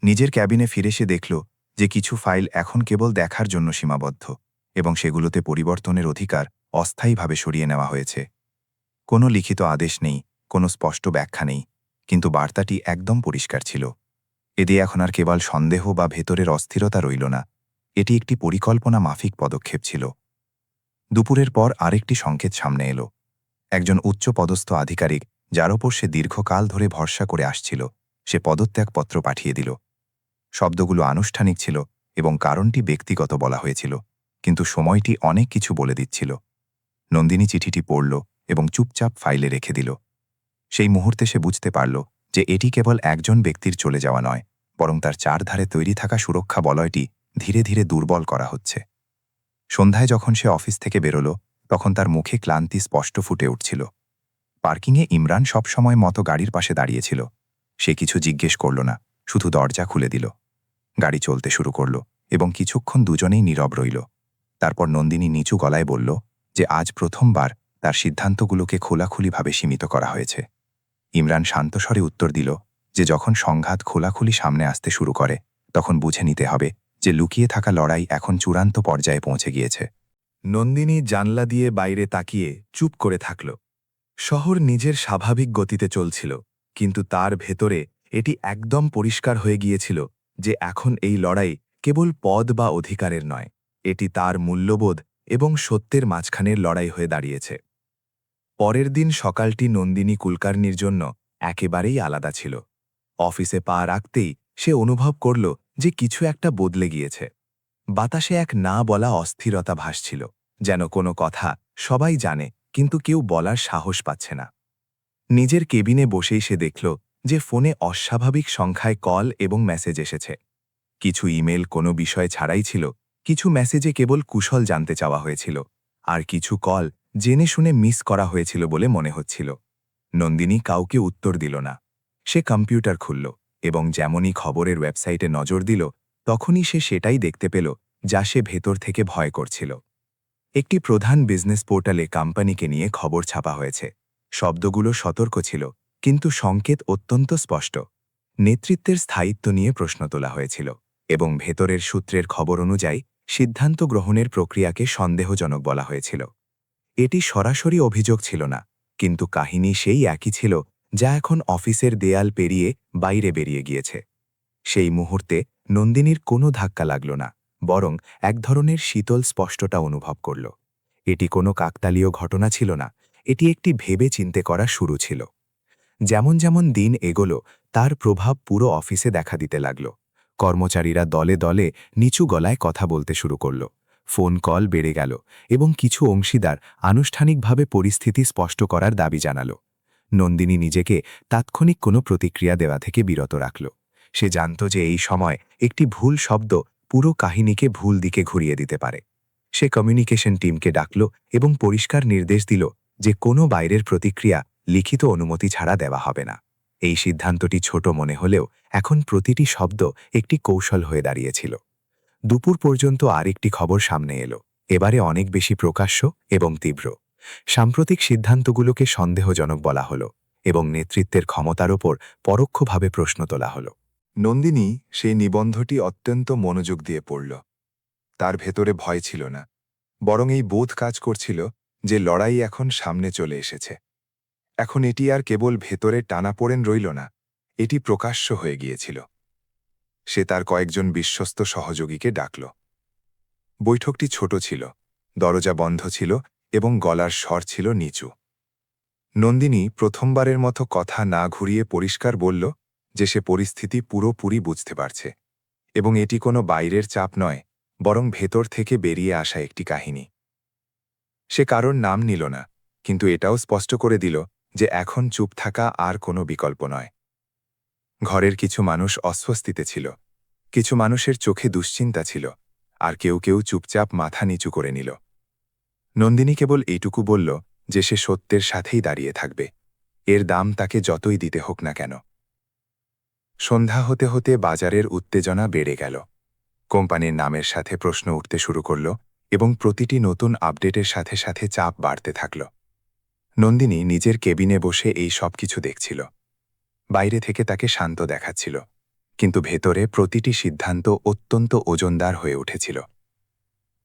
নিজের ক্যাবিনে ফিরে সে দেখল যে কিছু ফাইল এখন কেবল দেখার জন্য সীমাবদ্ধ এবং সেগুলোতে পরিবর্তনের অধিকার অস্থায়ীভাবে সরিয়ে নেওয়া হয়েছে। কোনো লিখিত আদেশ নেই, কোনো স্পষ্ট ব্যাখ্যা নেই, কিন্তু বার্তাটি একদম পরিষ্কার ছিল। এতে এখন আর কেবল সন্দেহ বা ভেতরের অস্থিরতা রইল না, এটি একটি পরিকল্পনা মাফিক পদক্ষেপ ছিল। দুপুরের পর আরেকটি সংকেত সামনে এলো। একজন উচ্চপদস্থ আধিকারিক, যার ওপর সে দীর্ঘকাল ধরে ভরসা করে আসছিল, সে পদত্যাগপত্র পাঠিয়ে দিল। শব্দগুলো আনুষ্ঠানিক ছিল এবং কারণটি ব্যক্তিগত বলা হয়েছিল, কিন্তু সময়টি অনেক কিছু বলে দিচ্ছিল। নন্দিনী চিঠিটি পড়ল এবং চুপচাপ ফাইলে রেখে দিল। সেই মুহূর্তে সে বুঝতে পারল যে এটি কেবল একজন ব্যক্তির চলে যাওয়া নয়, বরং তার চারধারে তৈরি থাকা সুরক্ষা বলয়টি ধীরে ধীরে দুর্বল করা হচ্ছে। সন্ধ্যায় যখন সে অফিস থেকে বেরোল, তখন তার মুখে ক্লান্তি স্পষ্ট ফুটে উঠছিল। পার্কিংয়ে ইমরান সবসময় মতো গাড়ির পাশে দাঁড়িয়েছিল। সে কিছু জিজ্ঞেস করল না, শুধু দরজা খুলে দিল। গাড়ি চলতে শুরু করল এবং কিছুক্ষণ দুজনেই নীরব রইল। তারপর নন্দিনী নিচু গলায় বলল যে আজ প্রথমবার তার সিদ্ধান্তগুলোকে খোলাখুলিভাবে সীমিত করা হয়েছে। ইমরান শান্ত স্বরে উত্তর দিল যে যখন সংঘাত খোলাখুলি সামনে আসতে শুরু করে তখন বুঝে নিতে হবে যে লুকিয়ে থাকা লড়াই এখন চূড়ান্ত পর্যায়ে পৌঁছে গিয়েছে। নন্দিনী জানলা দিয়ে বাইরে তাকিয়ে চুপ করে থাকল। শহর নিজের স্বাভাবিক গতিতে চলছিল, কিন্তু তার ভেতরে এটি একদম পরিষ্কার হয়ে গিয়েছিল যে এখন এই লড়াই কেবল পদ বা অধিকারের নয়, এটি তার মূল্যবোধ এবং সত্যের মাঝখানের লড়াই হয়ে দাঁড়িয়েছে। পরের দিন সকালটি নন্দিনী কুলকার্নির জন্য একেবারেই আলাদা ছিল। অফিসে পা রাখতেই সে অনুভব করল যে কিছু একটা বদলে গিয়েছে। বাতাসে এক না বলা অস্থিরতা ভাসছিল, যেন কোনো কথা সবাই জানে কিন্তু কেউ বলার সাহস পাচ্ছে না। নিজের কেবিনে বসেই সে দেখল যে ফোনে অস্বাভাবিক সংখ্যায় কল এবং মেসেজ এসেছে। কিছু ইমেল কোনো বিষয় ছাড়াই ছিল, কিছু মেসেজে কেবল কুশল জানতে চাওয়া হয়েছিল, আর কিছু কল জেনে শুনে মিস করা হয়েছিল বলে মনে হচ্ছিল। নন্দিনী কাউকে উত্তর দিল না। সে কম্পিউটার খুলল এবং যেমনই খবরের ওয়েবসাইটে নজর দিল তখনই সে সেটাই দেখতে পেল যা সে ভেতর থেকে ভয় করছিল। একটি প্রধান বিজনেস পোর্টালে কোম্পানিকে নিয়ে খবর ছাপা হয়েছে। শব্দগুলো সতর্ক ছিল, কিন্তু সংকেত অত্যন্ত স্পষ্ট। নেতৃত্বের স্থায়িত্ব নিয়ে প্রশ্ন তোলা হয়েছিল এবং ভেতরের সূত্রের খবর অনুযায়ী সিদ্ধান্ত গ্রহণের প্রক্রিয়াকে সন্দেহজনক বলা হয়েছিল। এটি সরাসরি অভিযোগ ছিল না, কিন্তু কাহিনী সেই একই ছিল যা এখন অফিসের দেয়াল পেরিয়ে বাইরে বেরিয়ে গিয়েছে। সেই মুহূর্তে নন্দিনীর কোনো ধাক্কা লাগল না, বরং এক ধরনের শীতল স্পষ্টতা অনুভব করল। এটি কোনো কাকতালীয় ঘটনা ছিল না, এটি একটি ভেবে চিন্তে করা শুরু ছিল। যেমন যেমন দিন এগোলো তার প্রভাব পুরো অফিসে দেখা দিতে লাগল। কর্মচারীরা দলে দলে নিচু গলায় কথা বলতে শুরু করল। ফোন কল বেড়ে গেল এবং কিছু অংশীদার আনুষ্ঠানিকভাবে পরিস্থিতি স্পষ্ট করার দাবি জানাল। নন্দিনী নিজেকে তাৎক্ষণিক কোনো প্রতিক্রিয়া দেওয়া থেকে বিরত রাখল। সে জানত যে এই সময় একটি ভুল শব্দ পুরো কাহিনীকে ভুল দিকে ঘুরিয়ে দিতে পারে। সে কমিউনিকেশন টিমকে ডাকল এবং পরিষ্কার নির্দেশ দিল যে কোনো বাইরের প্রতিক্রিয়া লিখিত অনুমতি ছাড়া দেওয়া হবে না। এই সিদ্ধান্তটি ছোট মনে হলেও এখন প্রতিটি শব্দ একটি কৌশল হয়ে দাঁড়িয়েছিল। দুপুর পর্যন্ত আরেকটি খবর সামনে এলো, এবারে অনেক বেশি প্রকাশ্য এবং তীব্র। সাম্প্রতিক সিদ্ধান্তগুলোকে সন্দেহজনক বলা হলো এবং নেতৃত্বের ক্ষমতার ওপর পরোক্ষভাবে প্রশ্ন তোলা হলো। নন্দিনী সেই নিবন্ধটি অত্যন্ত মনোযোগ দিয়ে পড়ল। তার ভেতরে ভয় ছিল না, বরং এই বোধ কাজ করছিল যে লড়াই এখন সামনে চলে এসেছে। এখন এটি আর কেবল ভেতরে টানাপোড়েন রইল না, এটি প্রকাশ্য হয়ে গিয়েছিল। সে তার কয়েকজন বিশ্বস্ত সহযোগীকে ডাকল। বৈঠকটি ছোট ছিল, দরজা বন্ধ ছিল এবং গলার স্বর ছিল নিচু। নন্দিনী প্রথমবারের মতো কথা না ঘুরিয়ে পরিষ্কার বলল যে সে পরিস্থিতি পুরোপুরি বুঝতে পারছে এবং এটি কোনো বাইরের চাপ নয়, বরং ভেতর থেকে বেরিয়ে আসা একটি কাহিনী। সে কারোর নাম নিল না, কিন্তু এটাও স্পষ্ট করে দিল যে এখন চুপ থাকা আর কোনো বিকল্প নয়। ঘরের কিছু মানুষ অস্বস্তিতে ছিল, কিছু মানুষের চোখে দুশ্চিন্তা ছিল, আর কেউ কেউ চুপচাপ মাথা নিচু করে নিল। নন্দিনী কেবল এইটুকু বলল যে সে সত্যের সাথেই দাঁড়িয়ে থাকবে, এর দাম তাকে যতই দিতে হোক না কেন। সন্ধ্যা হতে হতে বাজারের উত্তেজনা বেড়ে গেল। কোম্পানির নামের সাথে প্রশ্ন উঠতে শুরু করল এবং প্রতিটি নতুন আপডেটের সাথে সাথে চাপ বাড়তে থাকল। নন্দিনী নিজের কেবিনে বসে এই সব কিছু দেখছিল। বাইরে থেকে তাকে শান্ত দেখাচ্ছিল, কিন্তু ভেতরে প্রতিটি সিদ্ধান্ত অত্যন্ত ওজনদার হয়ে উঠেছিল।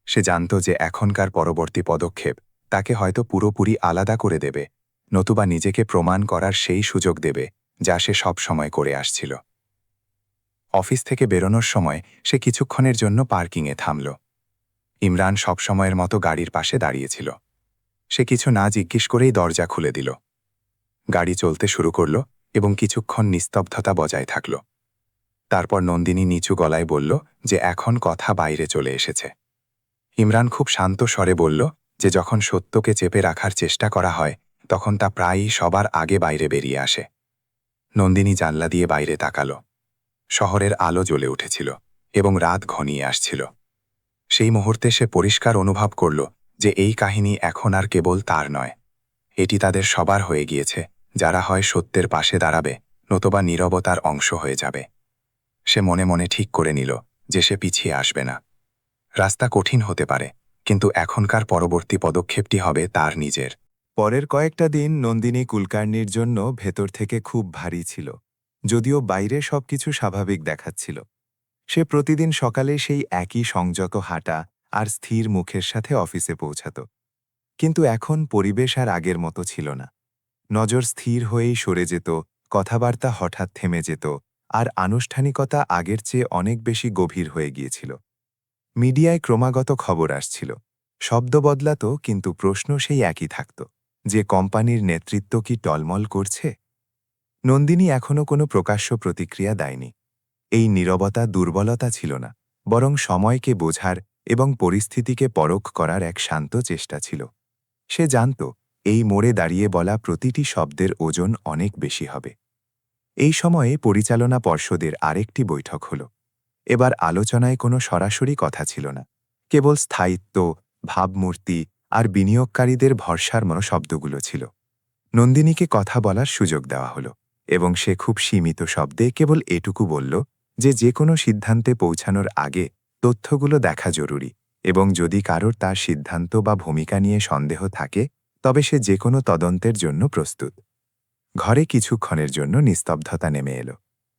সে জানত যে এখনকার পরবর্তী পদক্ষেপ তাকে হয়তো পুরোপুরি আলাদা করে দেবে, নতুবা নিজেকে প্রমাণ করার সেই সুযোগ দেবে যা সে সব সময় করে আসছিল। অফিস থেকে বেরোনোর সময় সে কিছুক্ষণের জন্য পার্কিংয়ে থামল। ইমরান সবসময়ের মতো গাড়ির পাশে দাঁড়িয়েছিল। সে কিছু না জিজ্ঞেস করেই দরজা খুলে দিল। গাড়ি চলতে শুরু করল এবং কিছুক্ষণ নিস্তব্ধতা বজায় থাকল। তারপর নন্দিনী নিচু গলায় বলল যে এখন কথা বাইরে চলে এসেছে। ইমরান খুব শান্ত স্বরে বলল যে যখন সত্যকে চেপে রাখার চেষ্টা করা হয় তখন তা প্রায়ই সবার আগে বাইরে বেরিয়ে আসে। নন্দিনী জানলা দিয়ে বাইরে তাকাল। শহরের আলো জ্বলে উঠেছিল এবং রাত ঘনিয়ে আসছিল। সেই মুহূর্তে সে পরিষ্কার অনুভব করল যে এই কাহিনী এখন আর কেবল তার নয়, এটি তাদের সবার হয়ে গিয়েছে, যারা হয় সত্যের পাশে দাঁড়াবে নতুবা নীরবতার অংশ হয়ে যাবে। সে মনে মনে ঠিক করে নিল যে সে পিছিয়ে আসবে না। রাস্তা কঠিন হতে পারে, কিন্তু এখনকার পরবর্তী পদক্ষেপটি হবে তার নিজের। পরের কয়েকটা দিন নন্দিনী কুলকার্নির জন্য ভেতর থেকে খুব ভারী ছিল, যদিও বাইরে সবকিছু স্বাভাবিক দেখাচ্ছিল। সে প্রতিদিন সকালে সেই একই সংযত হাঁটা আর স্থির মুখের সাথে অফিসে পৌঁছাত। কিন্তু এখন পরিবেশ আর আগের মতো ছিল না। নজর স্থির হয়েই সরে যেত, কথাবার্তা হঠাৎ থেমে যেত, আর আনুষ্ঠানিকতা আগের চেয়ে অনেক বেশি গভীর হয়ে গিয়েছিল। মিডিয়ায় ক্রমাগত খবর আসছিল, শব্দ বদলাত, কিন্তু প্রশ্ন সেই একই থাকত, যে কোম্পানির নেতৃত্ব কি টলমল করছে? নন্দিনী এখনও কোনো প্রকাশ্য প্রতিক্রিয়া দেয়নি। এই নীরবতা দুর্বলতা ছিল না, বরং সময়কে বোঝার এবং পরিস্থিতিকে পরখ করার এক শান্ত চেষ্টা ছিল। সে জানত এই মোড়ে দাঁড়িয়ে বলা প্রতিটি শব্দের ওজন অনেক বেশি হবে। এই সময়ে পরিচালনা পর্ষদের আরেকটি বৈঠক হল। এবার আলোচনায় কোনো সরাসরি কথা ছিল না, কেবল স্থায়িত্ব, ভাবমূর্তি আর বিনিয়োগকারীদের ভরসার শব্দগুলো ছিল। নন্দিনীকে কথা বলার সুযোগ দেওয়া হলো, এবং সে খুব সীমিত শব্দে কেবল এটুকু বলল যে কোনো সিদ্ধান্তে পৌঁছানোর আগে তথ্যগুলো দেখা জরুরি, এবং যদি কারোর তার সিদ্ধান্ত বা ভূমিকা নিয়ে সন্দেহ থাকে তবে সে যে কোনো তদন্তের জন্য প্রস্তুত। ঘরে কিছুক্ষণের জন্য নিস্তব্ধতা নেমে এলো।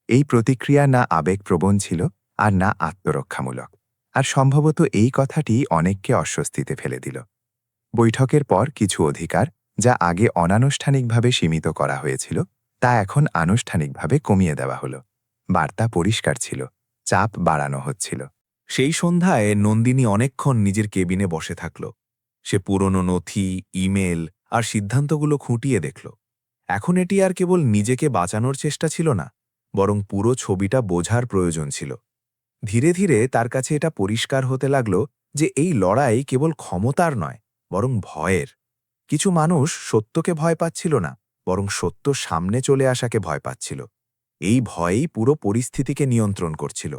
এই প্রতিক্রিয়া না আবেগপ্রবণ ছিল আর না আত্মরক্ষামূলক, আর সম্ভবত এই কথাটি অনেককে অস্বস্তিতে ফেলে দিল। বৈঠকের পর কিছু অধিকার, যা আগে অনানুষ্ঠানিকভাবে সীমিত করা হয়েছিল, তা এখন আনুষ্ঠানিকভাবে কমিয়ে দেওয়া হলো। বার্তা পরিষ্কার ছিল, চাপ বাড়ানো হচ্ছিল। সেই সন্ধ্যায় নন্দিনী অনেকক্ষণ নিজের কেবিনে বসে থাকল। সে পুরনো নথি, ইমেল আর সিদ্ধান্তগুলো খুঁটিয়ে দেখল। এখন এটি আর কেবল নিজেকে বাঁচানোর চেষ্টা ছিল না, বরং পুরো ছবিটা বোঝার প্রয়োজন ছিল। ধীরে ধীরে তার কাছে এটা পরিষ্কার হতে লাগল যে এই লড়াই কেবল ক্ষমতার নয়, বরং ভয়ের। কিছু মানুষ সত্যকে ভয় পাচ্ছিল না, বরং সত্য সামনে চলে আসাকে ভয় পাচ্ছিল। এই ভয়ই পুরো পরিস্থিতিকে নিয়ন্ত্রণ করছিল।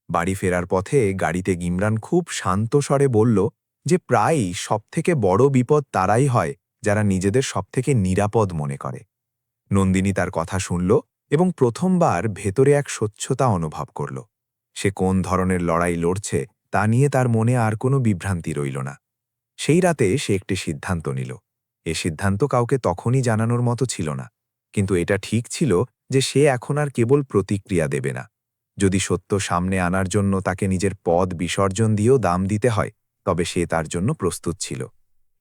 বাড়ি ফেরার পথে গাড়িতে ইমরান খুব শান্ত স্বরে বলল যে প্রায়ই সবথেকে বড় বিপদ তারাই হয় যারা নিজেদের সবথেকে নিরাপদ মনে করে। নন্দিনী তার কথা শুনল এবং প্রথমবার ভেতরে এক স্বচ্ছতা অনুভব করল। সে কোন ধরনের লড়াই লড়ছে তা নিয়ে তার মনে আর কোনো বিভ্রান্তি রইল না। সেই রাতে সে একটি সিদ্ধান্ত নিল। এ সিদ্ধান্ত কাউকে তখনই জানানোর মতো ছিল না, কিন্তু এটা ঠিক ছিল যে সে এখন আর কেবল প্রতিক্রিয়া দেবে না। যদি সত্য সামনে আনার জন্য তাকে নিজের পদ বিসর্জন দিয়েও দাম দিতে হয়, তবে সে তার জন্য প্রস্তুত ছিল।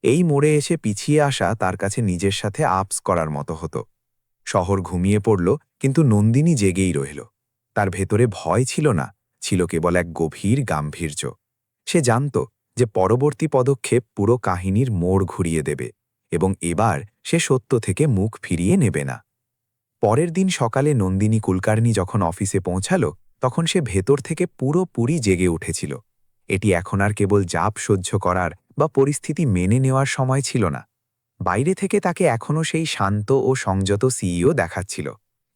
এই মোড়ে এসে পিছিয়ে আসা তার কাছে নিজের সাথে আপস করার মতো হতো। শহর ঘুমিয়ে পড়ল, কিন্তু নন্দিনী জেগেই রইল। তার ভেতরে ভয় ছিল না, ছিল কেবল এক গভীর গাম্ভীর্য। সে জানত যে পরবর্তী পদক্ষেপ পুরো কাহিনীর মোড় ঘুরিয়ে দেবে, এবং এবার সে সত্য থেকে মুখ ফিরিয়ে নেবে না। পরের দিন সকালে নন্দিনী কুলকার্নি যখন অফিসে পৌঁছাল, তখন সে ভেতর থেকে পুরোপুরি জেগে উঠেছিল। এটি এখন আর কেবল চাপ সহ্য করার বা পরিস্থিতি মেনে নেওয়ার সময় ছিল না। বাইরে থেকে তাকে এখনও সেই শান্ত ও সংযত সিইও দেখাচ্ছিল,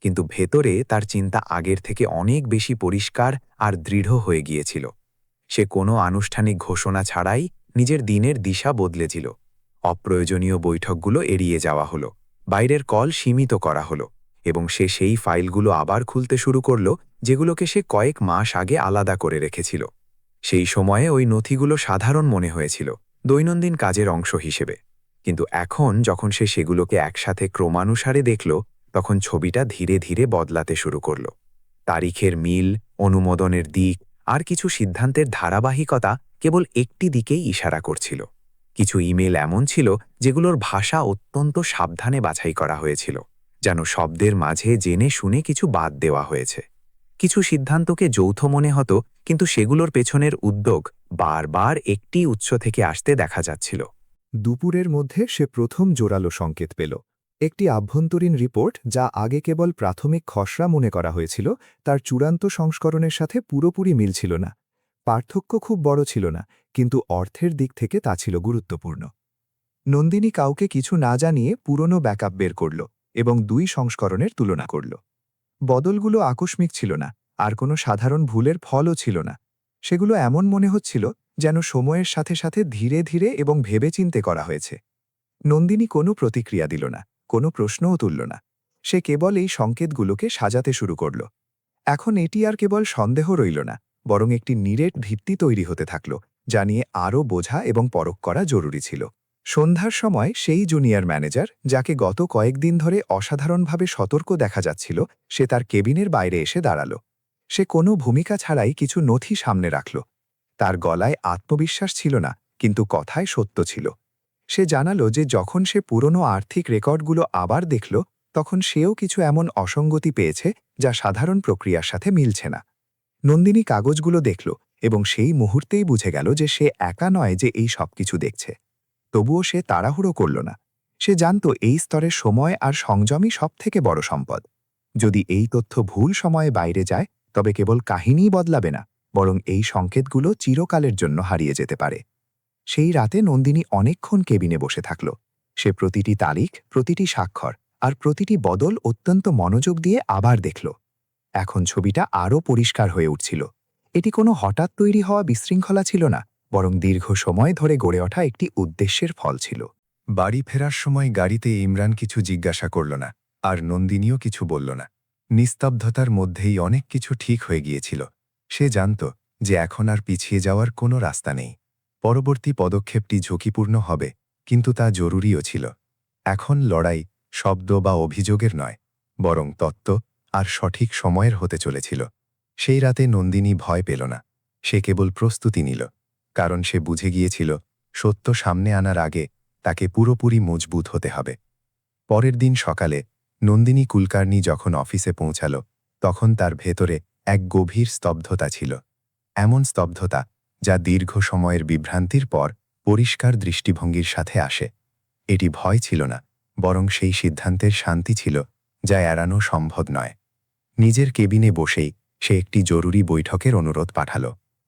কিন্তু ভেতরে তার চিন্তা আগের থেকে অনেক বেশি পরিষ্কার আর দৃঢ় হয়ে গিয়েছিল। সে কোনো আনুষ্ঠানিক ঘোষণা ছাড়াই নিজের দিনের দিশা বদলেছিল। অপ্রয়োজনীয় বৈঠকগুলো এড়িয়ে যাওয়া হলো, বাইরের কল সীমিত করা হলো, এবং সে সেই ফাইলগুলো আবার খুলতে শুরু করল যেগুলোকে সে কয়েক মাস আগে আলাদা করে রেখেছিল। সেই সময়ে ওই নথিগুলো সাধারণ মনে হয়েছিল, দৈনন্দিন কাজের অংশ হিসেবে। কিন্তু এখন যখন সে সেগুলোকে একসাথে ক্রমানুসারে দেখল, তখন ছবিটা ধীরে ধীরে বদলাতে শুরু করল। তারিখের মিল, অনুমোদনের দিক আর কিছু সিদ্ধান্তের ধারাবাহিকতা কেবল একটি দিকেই ইশারা করছিল। কিছু ইমেল এমন ছিল যেগুলোর ভাষা অত্যন্ত সাবধানে বাছাই করা হয়েছিল, যেন শব্দের মাঝে জেনে শুনে কিছু বাদ দেওয়া হয়েছে। কিছু সিদ্ধান্তকে যৌথ মনে হতো, কিন্তু সেগুলোর পেছনের উদ্যোগ বারবার একটি উৎস থেকে আসতে দেখা যাচ্ছিল। দুপুরের মধ্যে সে প্রথম জোরালো সংকেত পেল। একটি আভ্যন্তরীণ রিপোর্ট, যা আগে কেবল প্রাথমিক খসড়া মনে করা হয়েছিল, তার চূড়ান্ত সংস্করণের সাথে পুরোপুরি মিলছিল না। পার্থক্য খুব বড় ছিল না, কিন্তু অর্থের দিক থেকে তা ছিল গুরুত্বপূর্ণ। নন্দিনী কাউকে কিছু না জানিয়ে পুরনো ব্যাকআপ বের করল এবং দুই সংস্করণের তুলনা করল। বদলগুলো আকস্মিক ছিল না, আর কোনো সাধারণ ভুলের ফলও ছিল না। সেগুলো এমন মনে হচ্ছিল যেন সময়ের সাথে সাথে ধীরে ধীরে এবং ভেবেচিন্তে করা হয়েছে। নন্দিনী কোনো প্রতিক্রিয়া দিল না, কোনো প্রশ্নও তুলল না। সে কেবল এই সংকেতগুলোকে সাজাতে শুরু করল। এখন এটি আর কেবল সন্দেহ রইল না, বরং একটি নিরেট ভিত্তি তৈরি হতে থাকল, যা নিয়ে আরও বোঝা এবং পরখ করা জরুরি ছিল। সন্ধ্যার সময় সেই জুনিয়র ম্যানেজার, যাকে গত কয়েকদিন ধরে অসাধারণভাবে সতর্ক দেখা যাচ্ছিল, সে তার কেবিনের বাইরে এসে দাঁড়াল। সে কোনো ভূমিকা ছাড়াই কিছু নথি সামনে রাখল। তার গলায় আত্মবিশ্বাস ছিল না, কিন্তু কথায় সত্য ছিল। সে জানালো যে যখন সে পুরনো আর্থিক রেকর্ডগুলো আবার দেখল, তখন সেও কিছু এমন অসঙ্গতি পেয়েছে যা সাধারণ প্রক্রিয়ার সাথে মিলছে না। নন্দিনী কাগজগুলো দেখল এবং সেই মুহূর্তেই বুঝে গেল যে সে একা নয় যে এই সবকিছু দেখছে। তবুও সে তাড়াহুড়ো করল না। সে জানত এই স্তরের সময় আর সংযমই সবথেকে বড় সম্পদ। যদি এই তথ্য ভুল সময়ে বাইরে যায়, তবে কেবল কাহিনীই বদলাবে না, বরং এই সংকেতগুলো চিরকালের জন্য হারিয়ে যেতে পারে। সেই রাতে নন্দিনী অনেকক্ষণ কেবিনে বসে থাকল। সে প্রতিটি তারিখ, প্রতিটি স্বাক্ষর আর প্রতিটি বদল অত্যন্ত মনোযোগ দিয়ে আবার দেখল। এখন ছবিটা আরও পরিষ্কার হয়ে উঠছিল। এটি কোনো হঠাৎ তৈরি হওয়া বিশৃঙ্খলা ছিল না, বরং দীর্ঘ সময় ধরে গড়ে ওঠা একটি উদ্দেশ্যের ফল ছিল। বাড়ি ফেরার সময় গাড়িতে ইমরান কিছু জিজ্ঞাসা করল না, আর নন্দিনীও কিছু বলল না। নিস্তব্ধতার মধ্যেই অনেক কিছু ঠিক হয়ে গিয়েছিল। সে জানত যে এখন আর পিছিয়ে যাওয়ার কোনো রাস্তা নেই। পরবর্তী পদক্ষেপটি ঝুঁকিপূর্ণ হবে, কিন্তু তা জরুরিও ছিল। এখন লড়াই শব্দ বা অভিযোগের নয়, বরং তত্ত্ব আর সঠিক সময়ের হতে চলেছিল। সেই রাতে নন্দিনী ভয় পেল না, সে কেবল প্রস্তুতি নিল, কারণ সে বুঝে গিয়েছিল সত্য সামনে আনার আগে তাকে পুরোপুরি মজবুত হতে হবে। পরের দিন সকালে নন্দিনী কুলকার্নি যখন অফিসে পৌঁছাল, তখন তার ভেতরে এক গভীর স্তব্ধতা ছিল। এমন স্তব্ধতা যা দীর্ঘ সময়ের বিভ্রান্তির পর পরিষ্কার দৃষ্টিভঙ্গির সাথে আসে। এটি ভয় ছিল না, বরং সেই সিদ্ধান্তের শান্তি ছিল যা এড়ানো সম্ভব নয়। নিজের কেবিনে বসেই সে একটি জরুরি বৈঠকের অনুরোধ পাঠাল,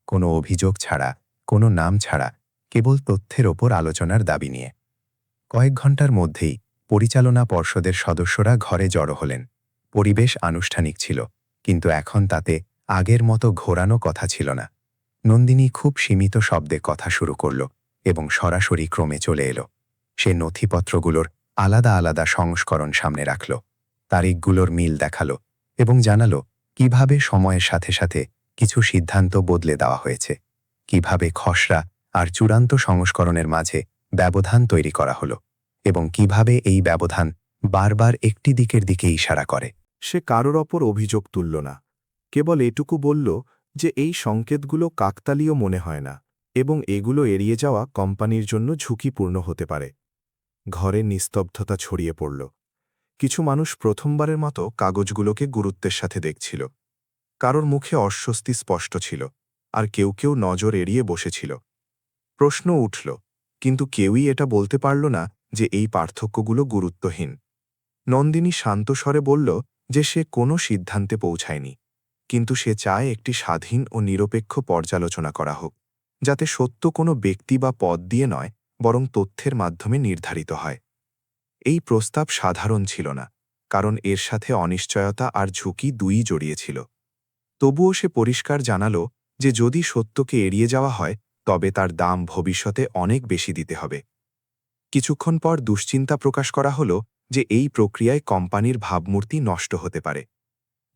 কোনো অভিযোগ ছাড়া, কোনো নাম ছাড়া, কেবল তথ্যের ওপর আলোচনার দাবি নিয়ে। কয়েক ঘণ্টার মধ্যেই পরিচালনা পর্ষদের সদস্যরা ঘরে জড়ো হলেন। পরিবেশ আনুষ্ঠানিক ছিল, কিন্তু এখন তাতে আগের মতো ঘোরানো কথা ছিল না। নন্দিনী খুব সীমিত শব্দে কথা শুরু করল এবং সরাসরি ক্রমে চলে এলো। সে নথিপত্রগুলোর আলাদা আলাদা সংস্করণ সামনে রাখল, তারিখগুলোর মিল দেখালো এবং জানালো কিভাবে সময়ের সাথে সাথে কিছু সিদ্ধান্ত বদলে দেওয়া হয়েছে, কিভাবে খসড়া আর চূড়ান্ত সংস্করণের মাঝে ব্যবধান তৈরি করা হলো, এবং কিভাবে এই ব্যবধান বারবার একটি দিকের দিকে ইশারা করে। সে কারোর ওপর অভিযোগ তুলল না, কেবল এটুকু বলল যে এই সংকেতগুলো কাকতালীয় মনে হয় না এবং এগুলো এড়িয়ে যাওয়া কোম্পানির জন্য ঝুঁকিপূর্ণ হতে পারে। ঘরে নিস্তব্ধতা ছড়িয়ে পড়ল। কিছু মানুষ প্রথমবারের মতো কাগজগুলোকে গুরুত্বের সাথে দেখছিল। কারোর মুখে অস্বস্তি স্পষ্ট ছিল, আর কেউ কেউ নজর এড়িয়ে বসেছিল। প্রশ্ন উঠল, কিন্তু কেউই এটা বলতে পারল না যে এই পার্থক্যগুলো গুরুত্বহীন। নন্দিনী শান্ত স্বরে বলল যে সে কোনো সিদ্ধান্তে পৌঁছায়নি, কিন্তু সে চায় একটি স্বাধীন ও নিরপেক্ষ পর্যালোচনা করা হোক, যাতে সত্য কোনো ব্যক্তি বা পদ দিয়ে নয়, বরং তথ্যের মাধ্যমে নির্ধারিত হয়। এই প্রস্তাব সাধারণ ছিল না, কারণ এর সাথে অনিশ্চয়তা আর ঝুঁকি দুইই জড়িয়েছিল। তবুও সে পরিষ্কার জানাল যে যদি সত্যকে এড়িয়ে যাওয়া হয়, তবে তার দাম ভবিষ্যতে অনেক বেশি দিতে হবে। কিছুক্ষণ পর দুশ্চিন্তা প্রকাশ করা হল যে এই প্রক্রিয়ায় কোম্পানির ভাবমূর্তি নষ্ট হতে পারে।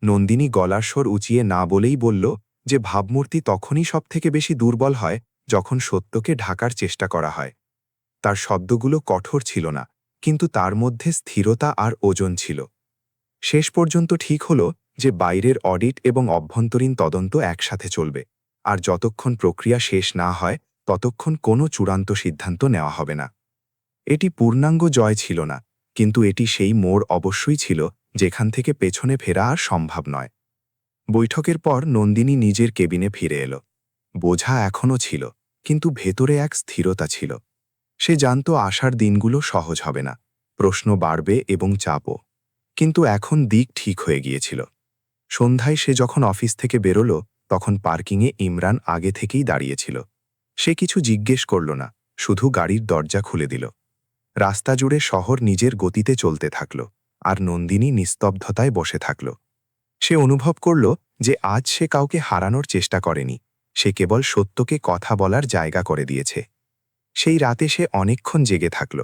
নন্দিনী গলার স্বর উঁচিয়ে না বলেই বলল যে ভাবমূর্তি তখনই সবথেকে বেশি দুর্বল হয় যখন সত্যকে ঢাকার চেষ্টা করা হয়। তার শব্দগুলো কঠোর ছিল না, কিন্তু তার মধ্যে স্থিরতা আর ওজন ছিল। শেষ পর্যন্ত ঠিক হল যে বাইরের অডিট এবং অভ্যন্তরীণ তদন্ত একসাথে চলবে, আর যতক্ষণ প্রক্রিয়া শেষ না হয় ততক্ষণ কোনো চূড়ান্ত সিদ্ধান্ত নেওয়া হবে না। এটি পূর্ণাঙ্গ জয় ছিল না, কিন্তু এটি সেই মোড় অবশ্যই ছিল যেখান থেকে পেছনে ফেরা আর সম্ভব নয়। বৈঠকের পর নন্দিনী নিজের কেবিনে ফিরে এলো। বোঝা এখনও ছিল, কিন্তু ভেতরে এক স্থিরতা ছিল। সে জানত আসার দিনগুলো সহজ হবে না, প্রশ্ন বাড়বে এবং চাপও, কিন্তু এখন দিক ঠিক হয়ে গিয়েছিল। সন্ধ্যায় সে যখন অফিস থেকে বেরোল, তখন পার্কিংয়ে ইমরান আগে থেকেই দাঁড়িয়েছিল। সে কিছু জিজ্ঞেস করল না, শুধু গাড়ির দরজা খুলে দিল। রাস্তা জুড়ে শহর নিজের গতিতে চলতে থাকল, আর নন্দিনী নিস্তব্ধতায় বসে থাকল। সে অনুভব করল যে আজ সে কাউকে হারানোর চেষ্টা করেনি, সে কেবল সত্যকে কথা বলার জায়গা করে দিয়েছে। সেই রাতে সে অনেকক্ষণ জেগে থাকল,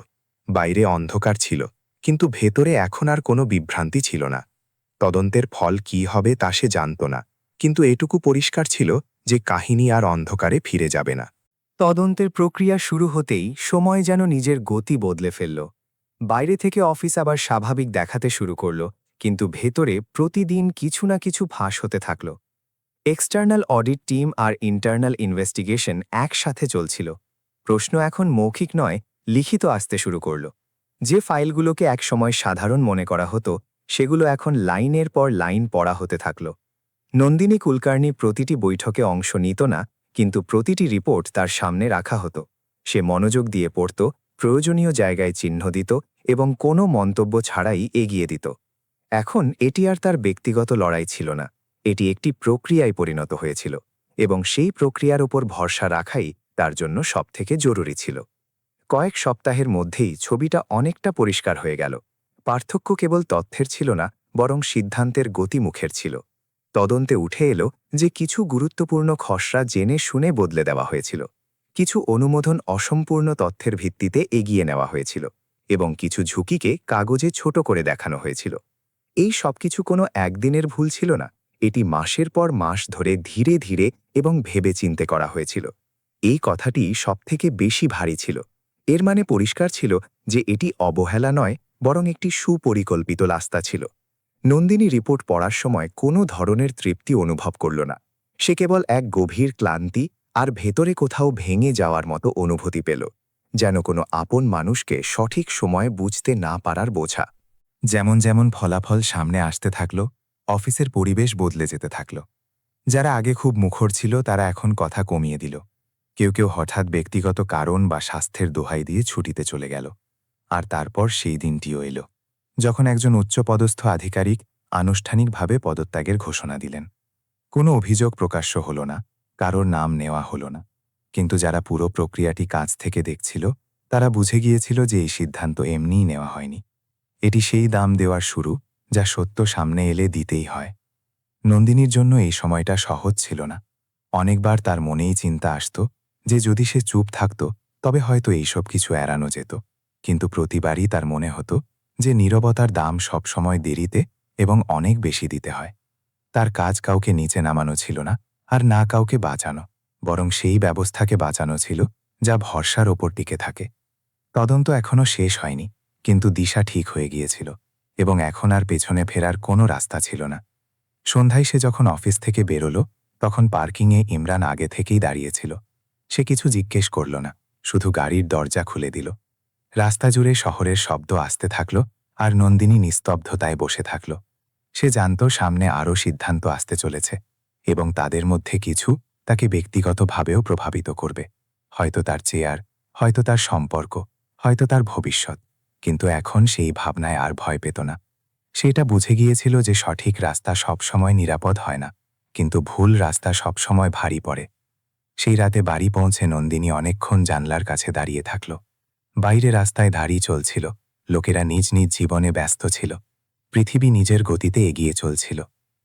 বাইরে অন্ধকার ছিল, কিন্তু ভেতরে এখন আর কোনো বিভ্রান্তি ছিল না। তদন্তের ফল কী হবে তা সে জানত না, কিন্তু এটুকু পরিষ্কার ছিল যে কাহিনী আর অন্ধকারে ফিরে যাবে না। তদন্তের প্রক্রিয়া শুরু হতেই সময় যেন নিজের গতি বদলে ফেলল। বাইরে থেকে অফিস আবার স্বাভাবিক দেখাতে শুরু করল, কিন্তু ভেতরে প্রতিদিন কিছু না কিছু ফাঁস হতে থাকল। এক্সটার্নাল অডিট টিম আর ইন্টারনাল ইনভেস্টিগেশন একসাথে চলছিল। প্রশ্ন এখন মৌখিক নয়, লিখিত আসতে শুরু করল। যে ফাইলগুলোকে একসময় সাধারণ মনে করা হতো, সেগুলো এখন লাইনের পর লাইন পড়া হতে থাকল। নন্দিনী কুলকার্নি প্রতিটি বৈঠকে অংশ নিত না, কিন্তু প্রতিটি রিপোর্ট তার সামনে রাখা হতো। সে মনোযোগ দিয়ে পড়ত, প্রয়োজনীয় জায়গায় চিহ্ন দিত এবং কোনো মন্তব্য ছাড়াই এগিয়ে দিত। এখন এটি আর তার ব্যক্তিগত লড়াই ছিল না, এটি একটি প্রক্রিয়ায় পরিণত হয়েছিল, এবং সেই প্রক্রিয়ার উপর ভরসা রাখাই তার জন্য সবথেকে জরুরি ছিল। কয়েক সপ্তাহের মধ্যেই ছবিটা অনেকটা পরিষ্কার হয়ে গেল। পার্থক্য কেবল তথ্যের ছিল না, বরং সিদ্ধান্তের গতিমুখের ছিল। তদন্তে উঠে এলো যে কিছু গুরুত্বপূর্ণ খসড়া জেনে শুনে বদলে দেওয়া হয়েছিল, কিছু অনুমোদন অসম্পূর্ণ তথ্যের ভিত্তিতে এগিয়ে নেওয়া হয়েছিল, এবং কিছু ঝুঁকিকে কাগজে ছোট করে দেখানো হয়েছিল। এই সবকিছু কোনো একদিনের ভুল ছিল না, এটি মাসের পর মাস ধরে ধীরে ধীরে এবং ভেবেচিন্তে করা হয়েছিল। এই কথাটি সবথেকে বেশি ভারী ছিল। এর মানে পরিষ্কার ছিল যে এটি অবহেলা নয়, বরং একটি সুপরিকল্পিত রাস্তা ছিল। নন্দিনী রিপোর্ট পড়ার সময় কোনো ধরনের তৃপ্তি অনুভব করল না। সে কেবল এক গভীর ক্লান্তি আর ভেতরে কোথাও ভেঙে যাওয়ার মতো অনুভূতি পেল, যেন কোনো আপন মানুষকে সঠিক সময়ে বুঝতে না পারার বোঝা। যেমন যেমন ফলাফল সামনে আসতে থাকল, অফিসের পরিবেশ বদলে যেতে থাকল। যারা আগে খুব মুখর ছিল তারা এখন কথা কমিয়ে দিল। কেউ কেউ হঠাৎ ব্যক্তিগত কারণ বা স্বাস্থ্যের দোহাই দিয়ে ছুটিতে চলে গেল। আর তারপর সেই দিনটিও এলো, যখন একজন উচ্চপদস্থ আধিকারিক আনুষ্ঠানিকভাবে পদত্যাগের ঘোষণা দিলেন। কোনো অভিযোগ প্রকাশ্য হল না, কারোর নাম নেওয়া হল না, কিন্তু যারা পুরো প্রক্রিয়াটি কাছ থেকে দেখছিল তারা বুঝে গিয়েছিল যে এই সিদ্ধান্ত এমনিই নেওয়া হয়নি। এটি সেই দাম দেওয়ার শুরু, যা সত্য সামনে এলে দিতেই হয়। নন্দিনীর জন্য এই সময়টা সহজ ছিল না। অনেকবার তার মনেই চিন্তা আসত যে যদি সে চুপ থাকত তবে হয়তো এইসব কিছু এড়ানো যেত, কিন্তু প্রতিবারই তার মনে হতো যে নীরবতার দাম সবসময় দেরিতে এবং অনেক বেশি দিতে হয়। তার কাজ কাউকে নিচে নামানো ছিল না, আর না কাউকে বাঁচানো, বরং সেই ব্যবস্থাকে বাঁচানো ছিল যা ভরসার ওপর টিকে থাকে। তদন্ত এখনও শেষ হয়নি, কিন্তু দিশা ঠিক হয়ে গিয়েছিল, এবং এখন আর পেছনে ফেরার কোনো রাস্তা ছিল না। সন্ধ্যায় সে যখন অফিস থেকে বেরোল, তখন পার্কিংয়ে ইমরান আগে থেকেই দাঁড়িয়েছিল। সে কিছু জিজ্ঞেস করল না, শুধু গাড়ির দরজা খুলে দিল। রাস্তা জুড়ে শহরের শব্দ আসতে থাকল, আর নন্দিনী নিস্তব্ধতায় বসে থাকল। সে জানত সামনে আরও সিদ্ধান্ত আসতে চলেছে, এবং তাদের মধ্যে কিছু তাকে ব্যক্তিগতভাবেও প্রভাবিত করবে। হয়তো তার চেয়ার, হয়তো তার সম্পর্ক, হয়তো তার ভবিষ্যৎ। কিন্তু এখন সেই ভাবনায় আর ভয় পেত না। সেটা বুঝে গিয়েছিল যে সঠিক রাস্তা সবসময় নিরাপদ হয় না, কিন্তু ভুল রাস্তা সবসময় ভারী পড়ে। সেই রাতে বাড়ি পৌঁছে নন্দিনী অনেকক্ষণ জানলার কাছে দাঁড়িয়ে থাকল। বাইরে রাস্তায় দাঁড়িয়ে চলছিল, লোকেরা নিজ নিজ জীবনে ব্যস্ত ছিল। পৃথিবী নিজের গতিতে এগিয়ে চলছিল।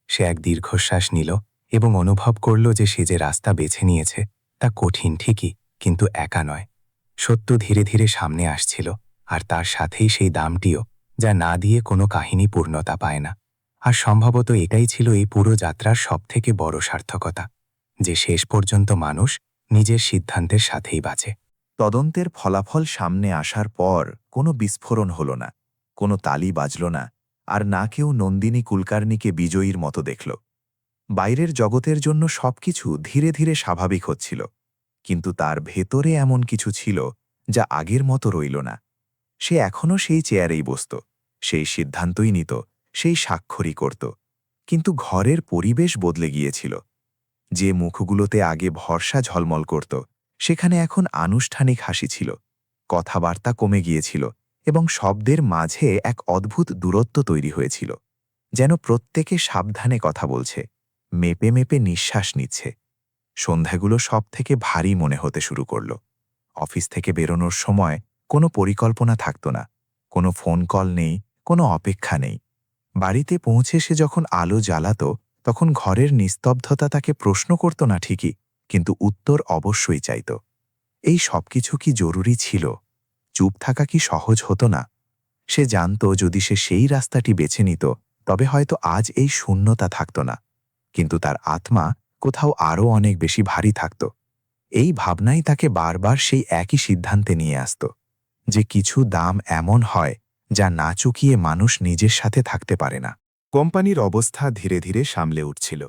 সে এক দীর্ঘশ্বাস নিল এবং অনুভব করল যে সে যে রাস্তা বেছে নিয়েছে তা কঠিন ঠিকই, কিন্তু একা নয়। সত্য ধীরে ধীরে সামনে আসছিল, আর তার সাথেই সেই দামটিও, যা না দিয়ে কোনো কাহিনী পূর্ণতা পায় না। আর সম্ভবত এটাই ছিল এই পুরো যাত্রার সবথেকে বড় সার্থকতা, যে শেষ পর্যন্ত মানুষ নিজের সিদ্ধান্তের সাথেই বাঁচে। তদন্তের ফলাফল সামনে আসার পর কোনো বিস্ফোরণ হল না, কোনো তালি বাজল না, আর না কেউ নন্দিনী কুলকার্নিকে বিজয়ীর মতো দেখল। বাইরের জগতের জন্য সবকিছু ধীরে ধীরে স্বাভাবিক হচ্ছিল, কিন্তু তার ভেতরে এমন কিছু ছিল যা আগের মতো রইল না। সে এখনও সেই চেয়ারেই বসত, সেই সিদ্ধান্তই নিত, সেই স্বাক্ষরই করত, কিন্তু ঘরের পরিবেশ বদলে গিয়েছিল। যে মুখগুলোতে আগে ভরসা ঝলমল করত, সেখানে এখন আনুষ্ঠানিক হাসি ছিল। কথাবার্তা কমে গিয়েছিল, এবং শব্দের মাঝে এক অদ্ভুত দূরত্ব তৈরি হয়েছিল, যেন প্রত্যেকে সাবধানে কথা বলছে, মেপে মেপে নিঃশ্বাস নিচ্ছে। সন্ধ্যাগুলো সব থেকে ভারী মনে হতে শুরু করল। অফিস থেকে বেরোনোর সময় কোনো পরিকল্পনা থাকত না, কোনো ফোন কল নেই, কোনো অপেক্ষা নেই। বাড়িতে পৌঁছে সে যখন আলো জ্বালাত, তখন ঘরের নিস্তব্ধতা তাকে প্রশ্ন করত না ঠিকই, কিন্তু উত্তর অবশ্যই চাইত। এই সবকিছু কি জরুরি ছিল? চুপ থাকা কি সহজ হতো না? সে জানত যদি সে সেই রাস্তাটি বেছে নিত তবে হয়তো আজ এই শূন্যতা থাকত না, কিন্তু তার আত্মা কোথাও আরও অনেক বেশি ভারী থাকত। এই ভাবনাই তাকে বারবার সেই একই সিদ্ধান্তে নিয়ে আসত যে কিছু দাম এমন হয় যা না চুকিয়ে মানুষ নিজের সাথে থাকতে পারে না। কোম্পানির অবস্থা ধীরে ধীরে সামলে উঠছিল।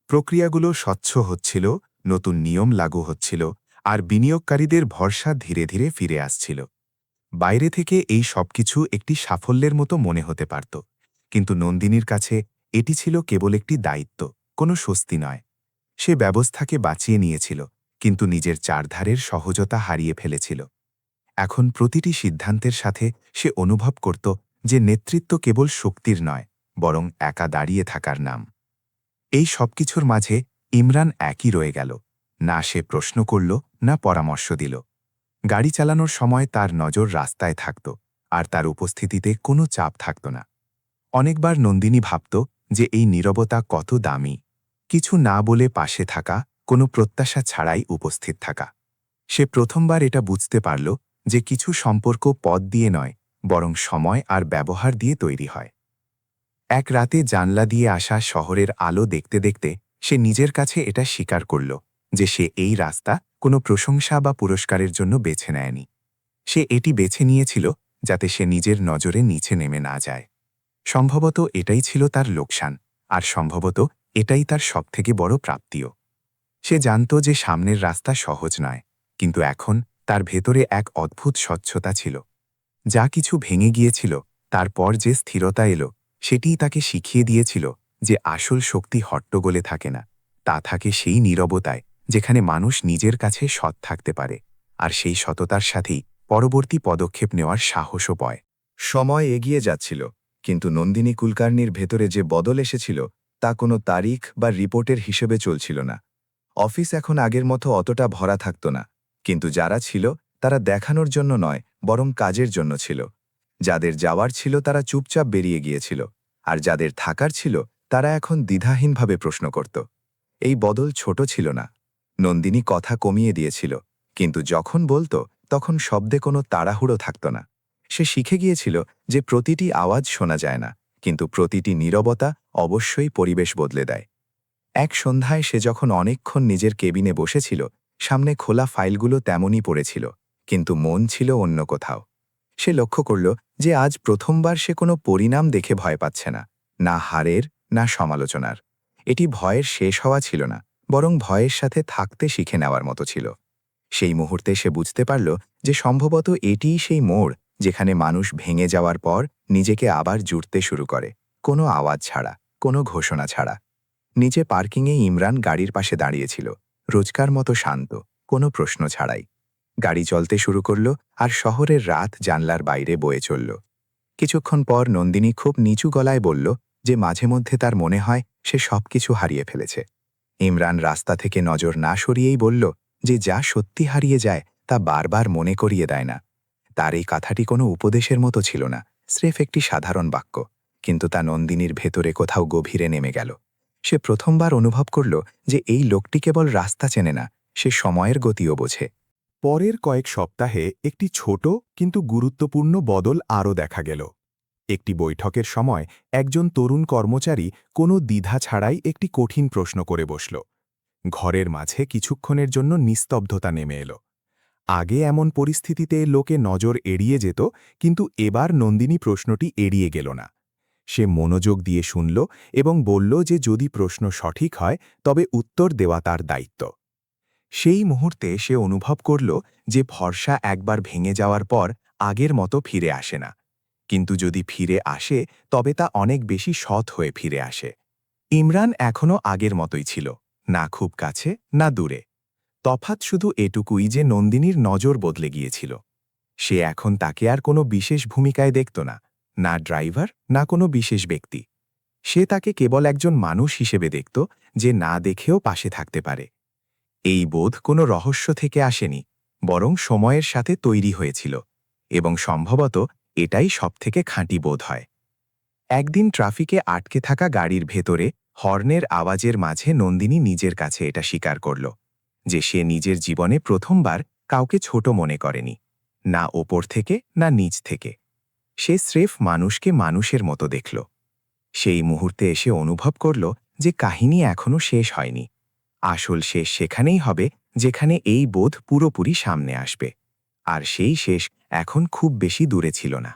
প্রক্রিয়াগুলো স্বচ্ছ হচ্ছিল, নতুন নিয়ম লাগু হচ্ছিল, আর বিনিয়োগকারীদের ভরসা ধীরে ধীরে ফিরে আসছিল। বাইরে থেকে এই সবকিছু একটি সাফল্যের মতো মনে হতে পারত, কিন্তু নন্দিনীর কাছে এটি ছিল কেবল একটি দায়িত্ব, কোনো স্বস্তি নয়। সে ব্যবস্থাকে বাঁচিয়ে নিয়েছিল, কিন্তু নিজের চারধারের সহজতা হারিয়ে ফেলেছিল। এখন প্রতিটি সিদ্ধান্তের সাথে সে অনুভব করত যে নেতৃত্ব কেবল শক্তির নয়, বরং একা দাঁড়িয়ে থাকার নাম। এই সবকিছুর মাঝে ইমরান একই রয়ে গেল। না সে প্রশ্ন করল, না পরামর্শ দিল। গাড়ি চালানোর সময় তার নজর রাস্তায় থাকত, আর তার উপস্থিতিতে কোনো চাপ থাকত না। অনেকবার নন্দিনী ভাবত যে এই নীরবতা কত দামি, কিছু না বলে পাশে থাকা, কোনো প্রত্যাশা ছাড়াই উপস্থিত থাকা। সে প্রথমবার এটা বুঝতে পারল যে কিছু সম্পর্ক পদ দিয়ে নয়, বরং সময় আর ব্যবহার দিয়ে তৈরি হয়। এক রাতে জানলা দিয়ে আসা শহরের আলো দেখতে দেখতে সে নিজের কাছে এটা স্বীকার করল যে সে এই রাস্তা কোনো প্রশংসা বা পুরস্কারের জন্য বেছে নেয়নি। সে এটি বেছে নিয়েছিল যাতে সে নিজের নজরে নিচে নেমে না যায়। সম্ভবত এটাই ছিল তার লোকসান, আর সম্ভবত এটাই তার সবথেকে বড় প্রাপ্তিও। সে জানত যে সামনের রাস্তা সহজ নয়, কিন্তু এখন তার ভেতরে এক অদ্ভুত স্বচ্ছতা ছিল। যা কিছু ভেঙে গিয়েছিল, তারপর যে স্থিরতা এলো, সেটিই তাকে শিখিয়ে দিয়েছিল যে আসল শক্তি হট্টগোলে থাকে না, তা থাকে সেই নীরবতায় যেখানে মানুষ নিজের কাছে সৎ থাকতে পারে, আর সেই সততার সাথেই পরবর্তী পদক্ষেপ নেওয়ার সাহসও পায়। সময় এগিয়ে যাচ্ছিল, কিন্তু নন্দিনী কুলকার্নির ভেতরে যে বদল এসেছিল তা কোনো তারিখ বা রিপোর্টের হিসেবে চলছিল না। অফিস এখন আগের মতো অতটা ভরা থাকত না, কিন্তু যারা ছিল তারা দেখানোর জন্য নয়, বরং কাজের জন্য ছিল। যাদের যাওয়ার ছিল তারা চুপচাপ বেরিয়ে গিয়েছিল, আর যাদের থাকার ছিল তারা এখন দ্বিধাহীনভাবে প্রশ্ন করত। এই বদল ছোট ছিল না। নন্দিনী কথা কমিয়ে দিয়েছিল, কিন্তু যখন বলতো তখন শব্দে কোনো তাড়াহুড়ো থাকত না। সে শিখে গিয়েছিল যে প্রতিটি আওয়াজ শোনা যায় না, কিন্তু প্রতিটি নীরবতা অবশ্যই পরিবেশ বদলে দেয়। এক সন্ধ্যায় সে যখন অনেকক্ষণ নিজের কেবিনে বসেছিল, সামনে খোলা ফাইলগুলো তেমনই পড়েছিল, কিন্তু মন ছিল অন্য কোথাও। সে লক্ষ্য করল যে আজ প্রথমবার সে কোনো পরিণাম দেখে ভয় পাচ্ছে না, না হারের, না সমালোচনার। এটি ভয়ের শেষ হওয়া ছিল না, বরং ভয়ের সাথে থাকতে শিখে নেওয়ার মতো ছিল। সেই মুহূর্তে সে বুঝতে পারল যে সম্ভবত এটিই সেই মোড় যেখানে মানুষ ভেঙে যাওয়ার পর নিজেকে আবার জুড়তে শুরু করে, কোনো আওয়াজ ছাড়া, কোনো ঘোষণা ছাড়া। নিচে পার্কিংয়ে ইমরান গাড়ির পাশে দাঁড়িয়েছিল, রোজকার মতো শান্ত, কোনো প্রশ্ন ছাড়াই। গাড়ি চলতে শুরু করল, আর শহরের রাত জানলার বাইরে বয়ে চলল। কিছুক্ষণ পর নন্দিনী খুব নিচু গলায় বলল যে মাঝে মধ্যে তার মনে হয় সে সবকিছু হারিয়ে ফেলেছে। ইমরান রাস্তা থেকে নজর না সরিয়েই বলল যে যা সত্যি হারিয়ে যায় তা বারবার মনে করিয়ে দেয় না। তার এই কথাটি কোনো উপদেশের মতো ছিল না, স্রেফ একটি সাধারণ বাক্য, কিন্তু তা নন্দিনীর ভেতরে কোথাও গভীরে নেমে গেল। সে প্রথমবার অনুভব করল যে এই লোকটি কেবল রাস্তা চেনে না, সে সময়ের গতিও বোঝে। পরের কয়েক সপ্তাহে একটি ছোট কিন্তু গুরুত্বপূর্ণ বদল আরও দেখা গেল। একটি বৈঠকের সময় একজন তরুণ কর্মচারী কোনো দ্বিধা ছাড়াই একটি কঠিন প্রশ্ন করে বসল। ঘরের মাঝে কিছুক্ষণের জন্য নিস্তব্ধতা নেমে এলো। আগে এমন পরিস্থিতিতে লোকে নজর এড়িয়ে যেত, কিন্তু এবার নন্দিনী প্রশ্নটি এড়িয়ে গেল না। সে মনোযোগ দিয়ে শুনল এবং বলল যে যদি প্রশ্ন সঠিক হয় তবে উত্তর দেওয়া তার দায়িত্ব। সেই মুহূর্তে সে অনুভব করল যে ভরসা একবার ভেঙে যাওয়ার পর আগের মতো ফিরে আসে না, কিন্তু যদি ফিরে আসে তবে তা অনেক বেশি সৎ হয়ে ফিরে আসে। ইমরান এখনও আগের মতোই ছিল, না খুব কাছে, না দূরে। তফাৎ শুধু এটুকুই যে নন্দিনীর নজর বদলে গিয়েছিল। সে এখন তাকে আর কোনো বিশেষ ভূমিকায় দেখত না, না ড্রাইভার, না কোনো বিশেষ ব্যক্তি। সে তাকে কেবল একজন মানুষ হিসেবে দেখত যে না দেখেও পাশে থাকতে পারে। এই বোধ কোনো রহস্য থেকে আসেনি, বরং সময়ের সাথে তৈরি হয়েছিল, এবং সম্ভবত এটাই সবথেকে খাঁটি বোধ হয়। একদিন ট্রাফিকে আটকে থাকা গাড়ির ভেতরে হর্নের আওয়াজের মাঝে নন্দিনী নিজের কাছে এটা স্বীকার করল যে সে নিজের জীবনে প্রথমবার কাউকে ছোট মনে করেনি। না ওপর থেকে না নিচ থেকে। সে স্রেফ মানুষকে মানুষের মতো দেখল। সেই মুহূর্তে এসে অনুভব করল যে কাহিনী এখনও শেষ হয়নি। আসল শেষ সেখানেই হবে যেখানে এই বোধ পুরোপুরি সামনে আসবে। আর সেই শেষ এখন খুব বেশি দূরে ছিল না।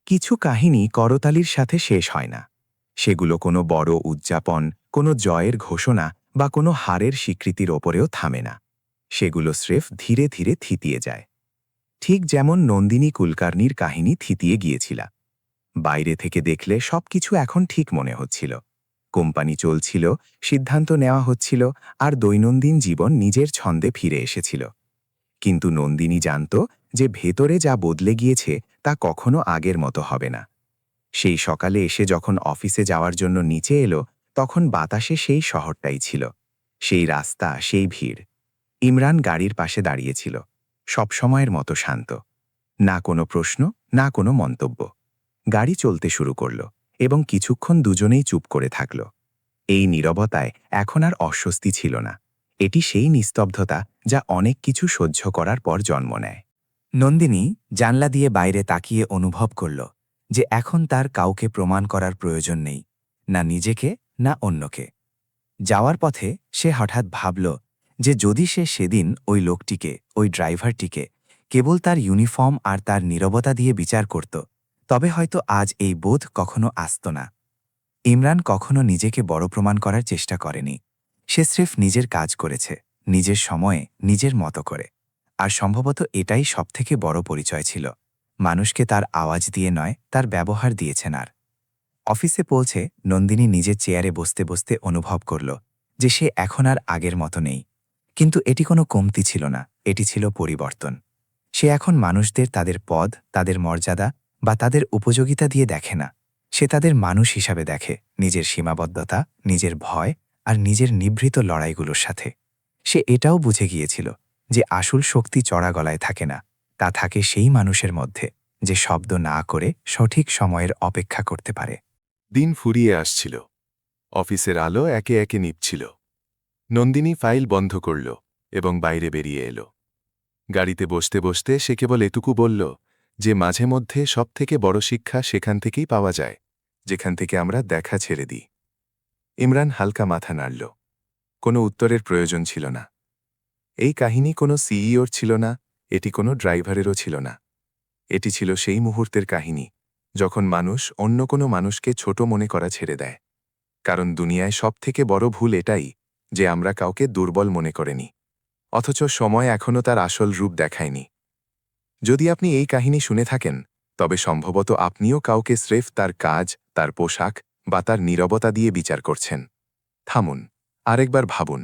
কিছু কাহিনী করতালির সাথে শেষ হয় না। সেগুলো কোনো বড় উদযাপন, কোনো জয়ের ঘোষণা বা কোনো হারের স্বীকৃতির ওপরেও থামে না। সেগুলো স্রেফ ধীরে ধীরে থিতিয়ে যায়। ঠিক যেমন নন্দিনী কুলকার্নির কাহিনী থিতিয়ে গিয়েছিল। বাইরে থেকে দেখলে সবকিছু এখন ঠিক মনে হচ্ছিল। কোম্পানি চলছিল, সিদ্ধান্ত নেওয়া হচ্ছিল, আর দৈনন্দিন জীবন নিজের ছন্দে ফিরে এসেছিল। কিন্তু নন্দিনী জানত যে ভেতরে যা বদলে গিয়েছে তা কখনো আগের মতো হবে না। সেই সকালে এসে যখন অফিসে যাওয়ার জন্য নিচে এলো, তখন বাতাসে সেই শহরটাই ছিল, সেই রাস্তা, সেই ভিড়। ইমরান গাড়ির পাশে দাঁড়িয়েছিল, সবসময়ের মতো শান্ত। না কোনো প্রশ্ন, না কোনো মন্তব্য। গাড়ি চলতে শুরু করল এবং কিছুক্ষণ দুজনেই চুপ করে থাকল। এই নীরবতায় এখন আর অস্বস্তি ছিল না। এটি সেই নিস্তব্ধতা যা অনেক কিছু সহ্য করার পর জন্ম নেয়। নন্দিনী জানলা দিয়ে বাইরে তাকিয়ে অনুভব করল যে এখন তার কাউকে প্রমাণ করার প্রয়োজন নেই, না নিজেকে না অন্যকে। যাওয়ার পথে সে হঠাৎ ভাবল যে যদি সে সেদিন ওই লোকটিকে, ওই ড্রাইভারটিকে কেবল তার ইউনিফর্ম আর তার নীরবতা দিয়ে বিচার করত, তবে হয়তো আজ এই বোধ কখনো আসত না। ইমরান কখনো নিজেকে বড় প্রমাণ করার চেষ্টা করেনি। সে স্রেফ নিজের কাজ করেছে, নিজের সময়ে, নিজের মতো করে। আর সম্ভবত এটাই সবথেকে বড় পরিচয় ছিল। মানুষকে তার আওয়াজ দিয়ে নয়, তার ব্যবহার দিয়েছেন। আর অফিসে পৌঁছে নন্দিনী নিজের চেয়ারে বসতে বসতে অনুভব করল যে সে এখন আর আগের মতো নেই। কিন্তু এটি কোনো কমতি ছিল না, এটি ছিল পরিবর্তন। সে এখন মানুষদের তাদের পদ, তাদের মর্যাদা বা তাদের উপযোগিতা দিয়ে দেখে না। সে তাদের মানুষ হিসাবে দেখে, নিজের সীমাবদ্ধতা, নিজের ভয় আর নিজের নিভৃত লড়াইগুলোর সাথে। সে এটাও বুঝে গিয়েছিল যে আসল শক্তি চড়া গলায় থাকে না, তা থাকে সেই মানুষের মধ্যে যে শব্দ না করে সঠিক সময়ের অপেক্ষা করতে পারে। দিন ফুরিয়ে আসছিল। অফিসের আলো একে একে নিভছিল। নন্দিনী ফাইল বন্ধ করল এবং বাইরে বেরিয়ে এলো। গাড়িতে বসতে বসতে সে কেবল এটুকু বলল যে মাঝে মধ্যে সবথেকে বড় শিক্ষা সেখান থেকেই পাওয়া যায় যেখান থেকে আমরা দেখা ছেড়ে দিই। ইমরান হালকা মাথা নাড়ল। কোনো উত্তরের প্রয়োজন ছিল না। এই কাহিনী কোনো সিইওর ছিল না, এটি কোনো ড্রাইভারেরও ছিল না। এটি ছিল সেই মুহূর্তের কাহিনী যখন মানুষ অন্য কোনো মানুষকে ছোট মনে করা ছেড়ে দেয়। কারণ দুনিয়ায় সবথেকে বড় ভুল এটাই যে আমরা কাউকে দুর্বল মনে করিনি, অথচ সময় এখনও তার আসল রূপ দেখায়নি। যদি আপনি এই কাহিনী শুনে থাকেন, তবে সম্ভবত আপনিও কাউকে স্রেফ তার কাজ, তার পোশাক বা তার নীরবতা দিয়ে বিচার করছেন। থামুন, আরেকবার ভাবুন।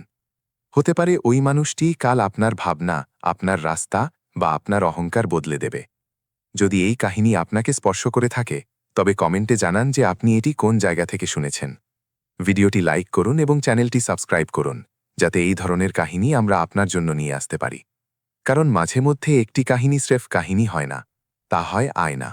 হতে পারে ওই মানুষটি কাল আপনার ভাবনা, আপনার রাস্তা বা আপনার অহংকার বদলে দেবে। যদি এই কাহিনী আপনাকে স্পর্শ করে থাকে, তবে কমেন্টে জানান যে আপনি এটি কোন জায়গা থেকে শুনেছেন। ভিডিওটি লাইক করুন এবং চ্যানেলটি সাবস্ক্রাইব করুন, যাতে এই ধরনের কাহিনী আমরা আপনার জন্য নিয়ে আসতে পারি। কারণ মাঝে মধ্যে একটি কাহিনী স্রেফ কাহিনী হয় না, তা হয় আয়না।